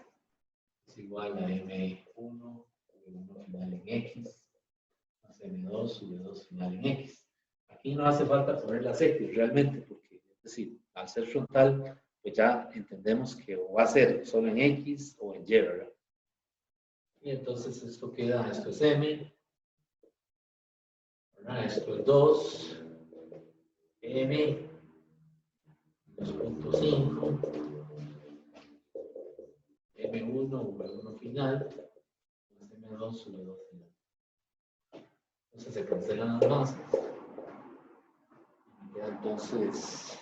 Speaker 1: es igual a M1 final en X más M2 V2 final en X. Aquí no hace falta poner las X realmente, porque es decir, al ser frontal, pues ya entendemos que o va a ser solo en X o en Y, ¿verdad? Y entonces esto queda, esto es M, ¿verdad? Esto es 2, M, 2.5, M1, V1 final, más M2, V2 final. Entonces se cancelan las masas. Y queda entonces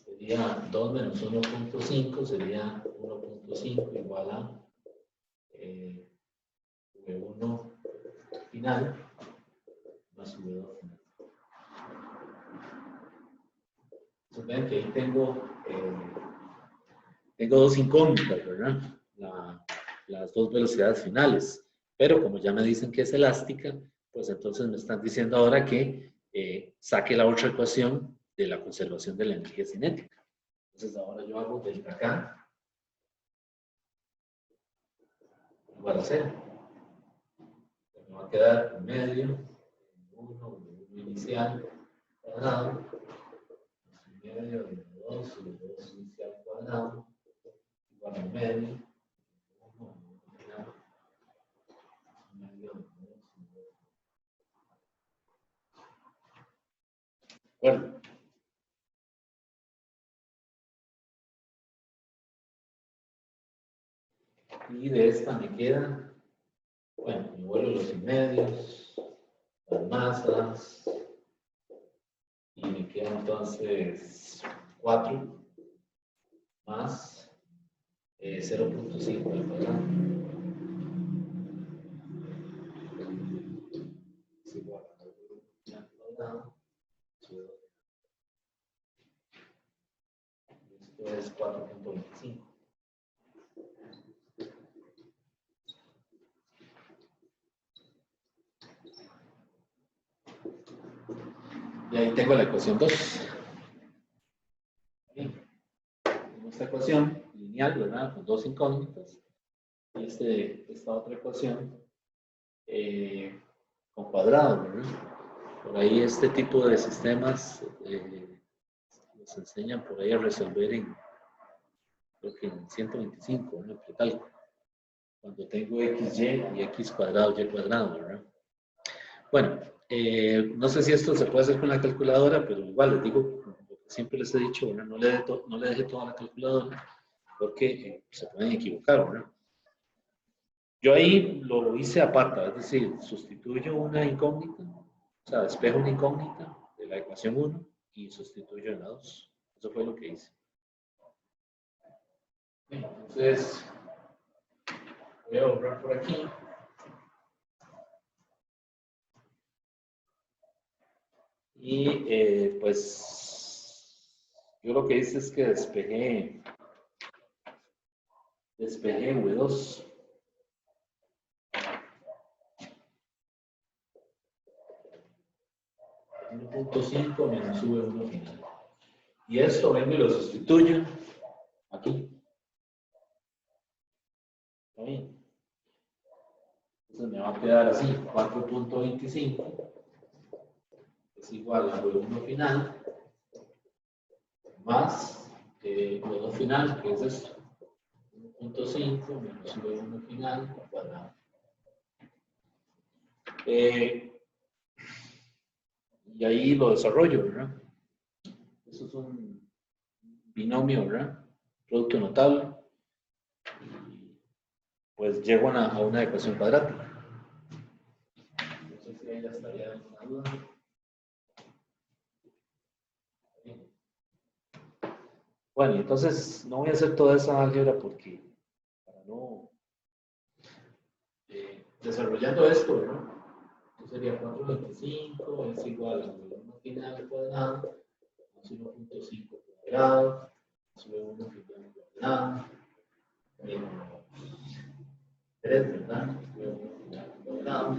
Speaker 1: sería 2 menos 1.5 sería 1.5 igual a V1 final más V2 final. Entonces ven que ahí tengo dos incógnitas, ¿verdad? Las dos velocidades finales. Pero como ya me dicen que es elástica, pues entonces me están diciendo ahora que saque la otra ecuación de la conservación de la energía cinética. Entonces ahora yo hago delta K igual a 0. Me va a quedar en medio, 1 inicial cuadrado, medio de 2 inicial cuadrado, igual a medio, 1 final, medio de 2. ¿De acuerdo? Y de esta me queda, bueno, me vuelvo los medios, las masas, y me queda entonces 4 más 0.5 al cuadrado. Es igual a 2 al cuadrado. Esto es 4.25. Y ahí tengo la ecuación 2. Tengo esta ecuación lineal, ¿verdad? Con dos incógnitas. Y esta otra ecuación con cuadrado, ¿verdad? Por ahí este tipo de sistemas nos enseñan por ahí a resolver creo que en 125, ¿no? Pretalco. Cuando tengo xy y x cuadrado, y cuadrado, ¿verdad? Bueno, no sé si esto se puede hacer con la calculadora, pero igual les digo, lo que siempre les he dicho, ¿verdad? No le deje toda la calculadora, porque se pueden equivocar, ¿verdad? Yo ahí lo hice a pata, es decir, sustituyo una incógnita, o sea, despejo una incógnita de la ecuación 1 y sustituyo en la 2. Eso fue lo que hice. Entonces, voy a borrar por aquí. Y pues yo lo que hice es que despejé V2. .5 menos V1 final. Y esto vengo y lo sustituyo aquí. ¿Está bien? Entonces me va a quedar así, 4.25 es igual a V1 final más V2 final, que es esto. 1.5 menos V1 final cuadrado. Y ahí lo desarrollo, ¿verdad? Eso es un binomio, ¿verdad? Producto notable. Y pues llego a una ecuación cuadrática. No sé si ahí ya estaría alguna duda. Bueno, entonces no voy a hacer toda esa álgebra porque para no desarrollando esto, ¿no? Entonces sería 425 es igual a V1 final cuadrado más 1.5 cuadrado más V1 final cuadrado menos 3, ¿verdad? V1 final cuadrado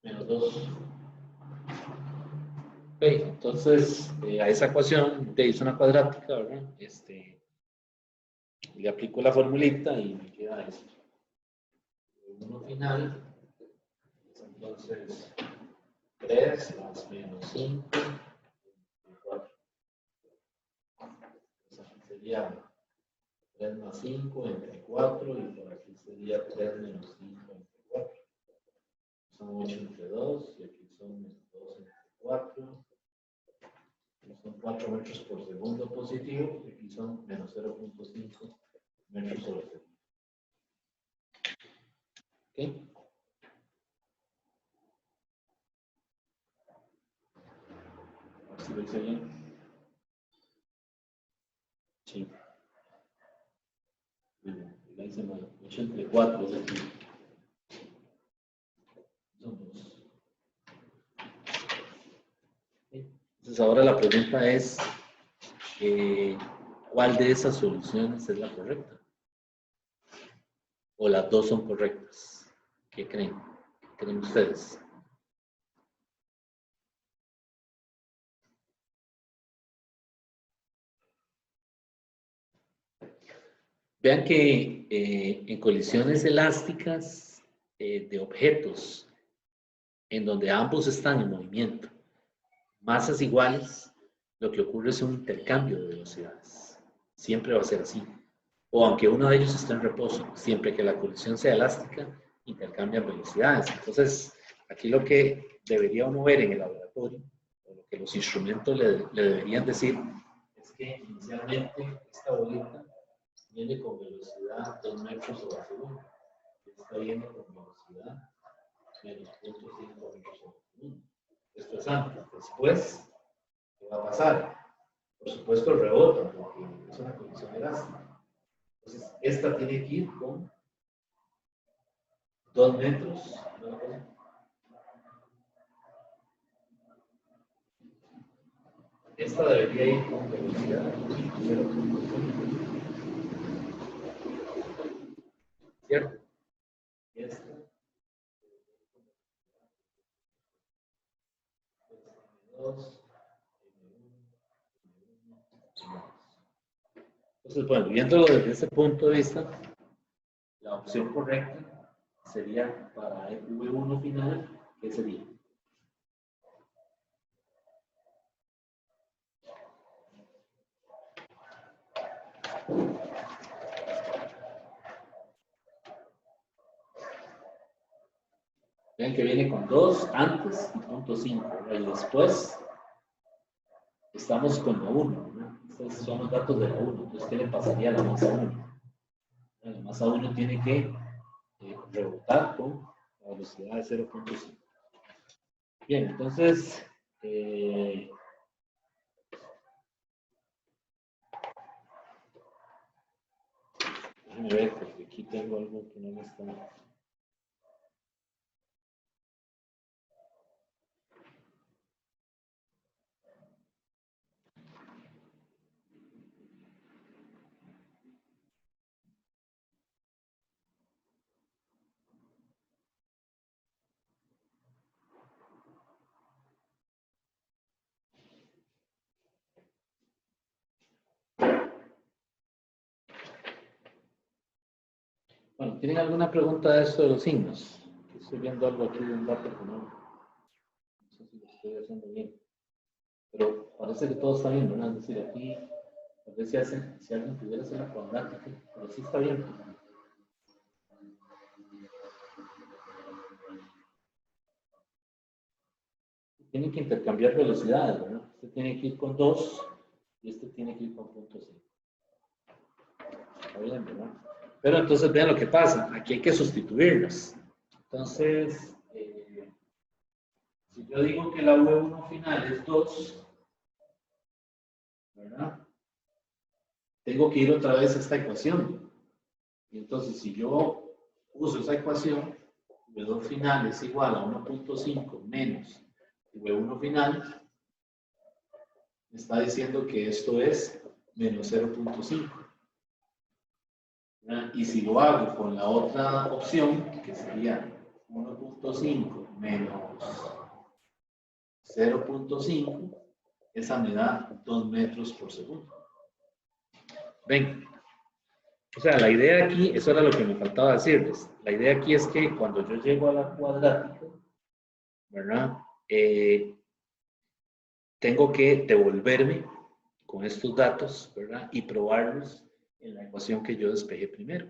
Speaker 1: menos 2. Ok, entonces a esa ecuación te hice una cuadrática, ¿verdad? Le aplico la formulita y me queda esto. Uno final, entonces 3 más menos 5, 4. Entonces aquí sería 3 más 5, 24, y por aquí sería 3 menos 5, 24. Son 8 entre 2, y aquí son menos 2 entre 4. Son 4 metros por segundo positivo, y aquí son menos 0.5 metros sobre segundo. ¿Ok? A ver si lo hice bien. Sí. Muy bien, la hice mal. 8 entre 4 es aquí. Son 2. Entonces ahora la pregunta es, ¿cuál de esas soluciones es la correcta? ¿O las dos son correctas? ¿Qué creen? ¿Qué creen ustedes? Vean que en colisiones elásticas de objetos en donde ambos están en movimiento, masas iguales, lo que ocurre es un intercambio de velocidades. Siempre va a ser así. O aunque uno de ellos esté en reposo, siempre que la colisión sea elástica, intercambian velocidades. Entonces, aquí lo que debería uno ver en el laboratorio, o lo que los instrumentos le deberían decir, es que inicialmente esta bolita viene con velocidad 2 metros sobre segundo. Esta viene con velocidad menos 0.5 metros sobre segundo. Esto es antes. Después, ¿qué va a pasar? Por supuesto, rebota, porque es una colisión elástica. Entonces, esta tiene que ir con 2 metros. Esta debería ir con velocidad 0.5. ¿Cierto? Y esta. Entonces, bueno, viéndolo desde ese punto de vista, la opción correcta sería para el V1 final, ¿qué sería? Vean que viene con 2 antes y punto 5, y después estamos con la 1, ¿no? Estos son los datos de la 1. Entonces, ¿qué le pasaría a la masa 1? La masa 1 tiene que rebotar con la velocidad de 0.5. Bien, entonces, déjenme ver, porque aquí tengo algo que no me está. Bueno, ¿tienen alguna pregunta de esto de los signos? Estoy viendo algo aquí de un dato que no sé si lo estoy haciendo bien. Pero parece que todo está bien, ¿verdad? Es decir, aquí, a ver si alguien pudiera hacer la cuadrática, pero sí está bien. Tienen que intercambiar velocidades, ¿verdad? Usted tiene que ir con 2 y este tiene que ir con punto 5. Está bien, ¿verdad? Pero entonces vean lo que pasa. Aquí hay que sustituirlas. Entonces, si yo digo que la V1 final es 2, ¿verdad? Tengo que ir otra vez a esta ecuación. Y entonces, si yo uso esa ecuación, V2 final es igual a 1.5 menos V1 final, me está diciendo que esto es menos 0.5. Y si lo hago con la otra opción, que sería 1.5 menos 0.5, esa me da 2 metros por segundo. Ven, o sea, la idea aquí, eso era lo que me faltaba decirles. La idea aquí es que cuando yo llego a la cuadrática, ¿verdad? Tengo que devolverme con estos datos, ¿verdad? Y probarlos en la ecuación que yo despejé primero.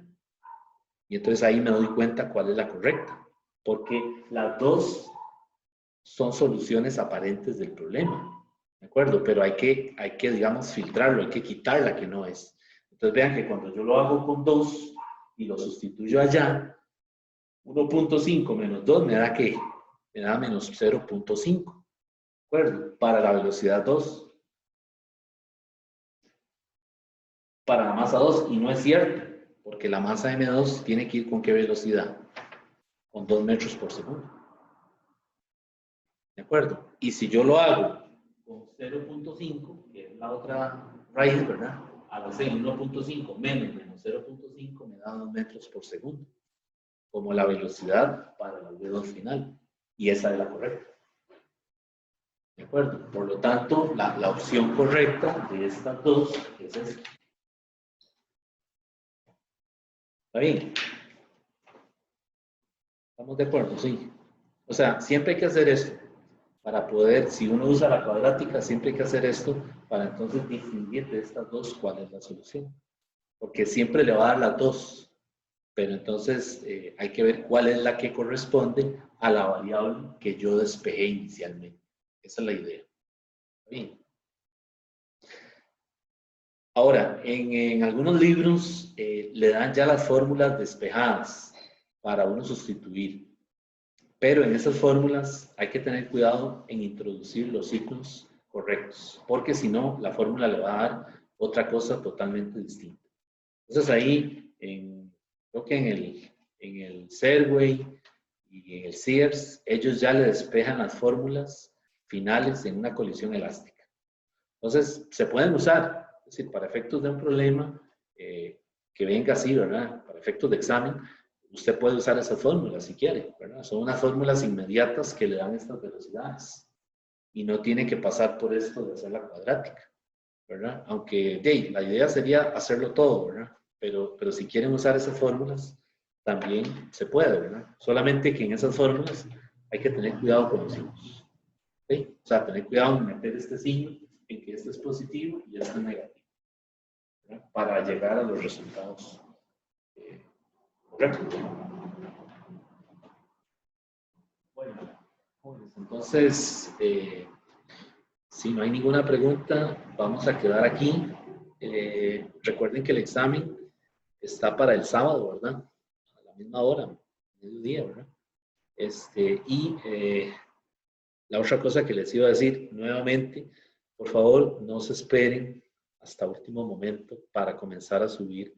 Speaker 1: Y entonces ahí me doy cuenta cuál es la correcta, porque las dos son soluciones aparentes del problema, ¿de acuerdo? Pero hay que, digamos, filtrarlo, hay que quitar la que no es. Entonces vean que cuando yo lo hago con 2 y lo sustituyo allá, 1.5 menos 2 me da ¿qué? Me da menos 0.5, ¿de acuerdo? Para la velocidad 2. Para la masa 2, y no es cierto, porque la masa M2 tiene que ir con ¿qué velocidad? Con 2 metros por segundo. ¿De acuerdo? Y si yo lo hago con 0.5, que es la otra raíz, ¿verdad? Al hacer 1.5 menos 0.5 me da 2 metros por segundo, como la velocidad para la V2 final. Y esa es la correcta. ¿De acuerdo? Por lo tanto, la opción correcta de estas dos es esta. ¿Está bien? ¿Estamos de acuerdo? Sí. O sea, siempre hay que hacer esto para poder, si uno usa la cuadrática, siempre hay que hacer esto para entonces distinguir de estas dos cuál es la solución. Porque siempre le va a dar las dos, pero entonces hay que ver cuál es la que corresponde a la variable que yo despejé inicialmente. Esa es la idea. Bien. Ahora, en algunos libros le dan ya las fórmulas despejadas para uno sustituir. Pero en esas fórmulas hay que tener cuidado en introducir los ciclos correctos, porque si no, la fórmula le va a dar otra cosa totalmente distinta. Entonces ahí, creo que en el Serway y en el Sears, ellos ya le despejan las fórmulas finales en una colisión elástica. Entonces, se pueden usar, es decir, para efectos de un problema que venga así, ¿verdad? Para efectos de examen, usted puede usar esas fórmulas si quiere, ¿verdad? Son unas fórmulas inmediatas que le dan estas velocidades y no tiene que pasar por esto de hacer la cuadrática, ¿verdad? Aunque la idea sería hacerlo todo, ¿verdad? Pero si quieren usar esas fórmulas, también se puede, ¿verdad? Solamente que en esas fórmulas hay que tener cuidado con los signos. ¿Sí? O sea, tener cuidado en meter este signo en que este es positivo y este es negativo, ¿verdad? Para llegar a los resultados correctos. Bueno, entonces, si no hay ninguna pregunta, vamos a quedar aquí. Recuerden que el examen está para el sábado, ¿verdad? A la misma hora, mediodía, ¿verdad? La otra cosa que les iba a decir nuevamente, por favor, no se esperen hasta último momento para comenzar a subir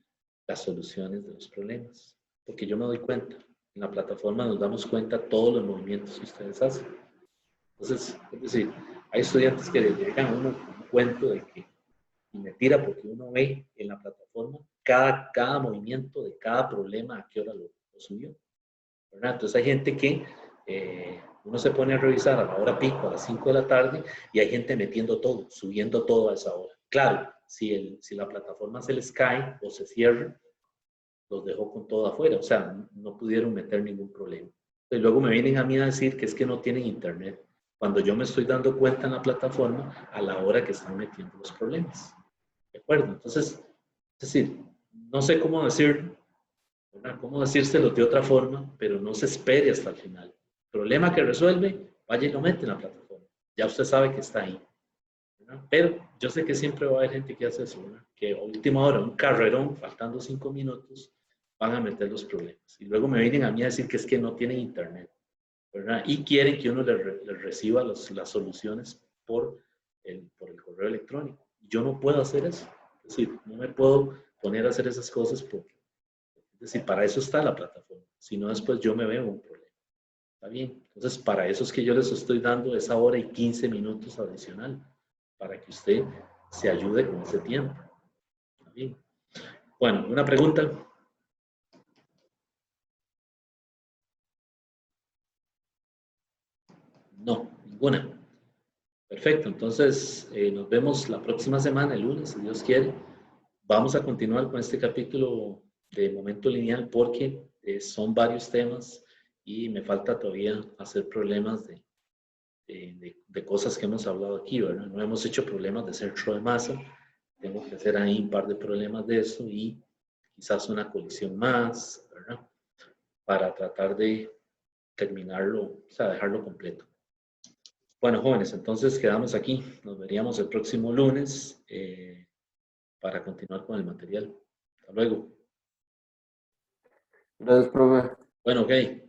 Speaker 1: las soluciones de los problemas, porque yo me doy cuenta. En la plataforma nos damos cuenta de todos los movimientos que ustedes hacen. Entonces, es decir, hay estudiantes que le llegan a uno un cuento de que, y mentira, porque uno ve en la plataforma cada movimiento de cada problema, a qué hora lo subió, ¿verdad? Entonces hay gente que uno se pone a revisar a la hora pico, a las 5 de la tarde, y hay gente metiendo todo, subiendo todo a esa hora. Claro, si la plataforma se les cae o se cierra, los dejó con todo afuera, o sea, no pudieron meter ningún problema. Y luego me vienen a mí a decir que es que no tienen internet, cuando yo me estoy dando cuenta en la plataforma a la hora que están metiendo los problemas. ¿De acuerdo? Entonces, es decir, no sé cómo decirlo, ¿verdad? Cómo decírselo de otra forma, pero no se espere hasta el final. Problema que resuelve, vaya y lo mete en la plataforma. Ya usted sabe que está ahí. ¿verdad? Pero yo sé que siempre va a haber gente que hace eso, ¿verdad? Que a última hora, un carrerón, faltando 5 minutos, van a meter los problemas. Y luego me vienen a mí a decir que es que no tienen internet, ¿verdad? Y quieren que uno les reciba las soluciones por el correo electrónico. Yo no puedo hacer eso. Es decir, no me puedo poner a hacer esas cosas porque, es decir, para eso está la plataforma. Si no, después yo me veo un problema. ¿Está bien? Entonces, para eso es que yo les estoy dando esa hora y 15 minutos adicional, para que usted se ayude con ese tiempo. ¿Está bien? Bueno, una pregunta. No, ninguna. Perfecto, entonces nos vemos la próxima semana, el lunes, si Dios quiere. Vamos a continuar con este capítulo de momento lineal porque son varios temas y me falta todavía hacer problemas de cosas que hemos hablado aquí, ¿verdad? No hemos hecho problemas de centro de masa, tengo que hacer ahí un par de problemas de eso y quizás una colisión más, ¿verdad? Para tratar de terminarlo, o sea, dejarlo completo. Bueno, jóvenes, entonces quedamos aquí. Nos veríamos el próximo lunes para continuar con el material. Hasta luego.
Speaker 3: Gracias, profe.
Speaker 1: Bueno, ok.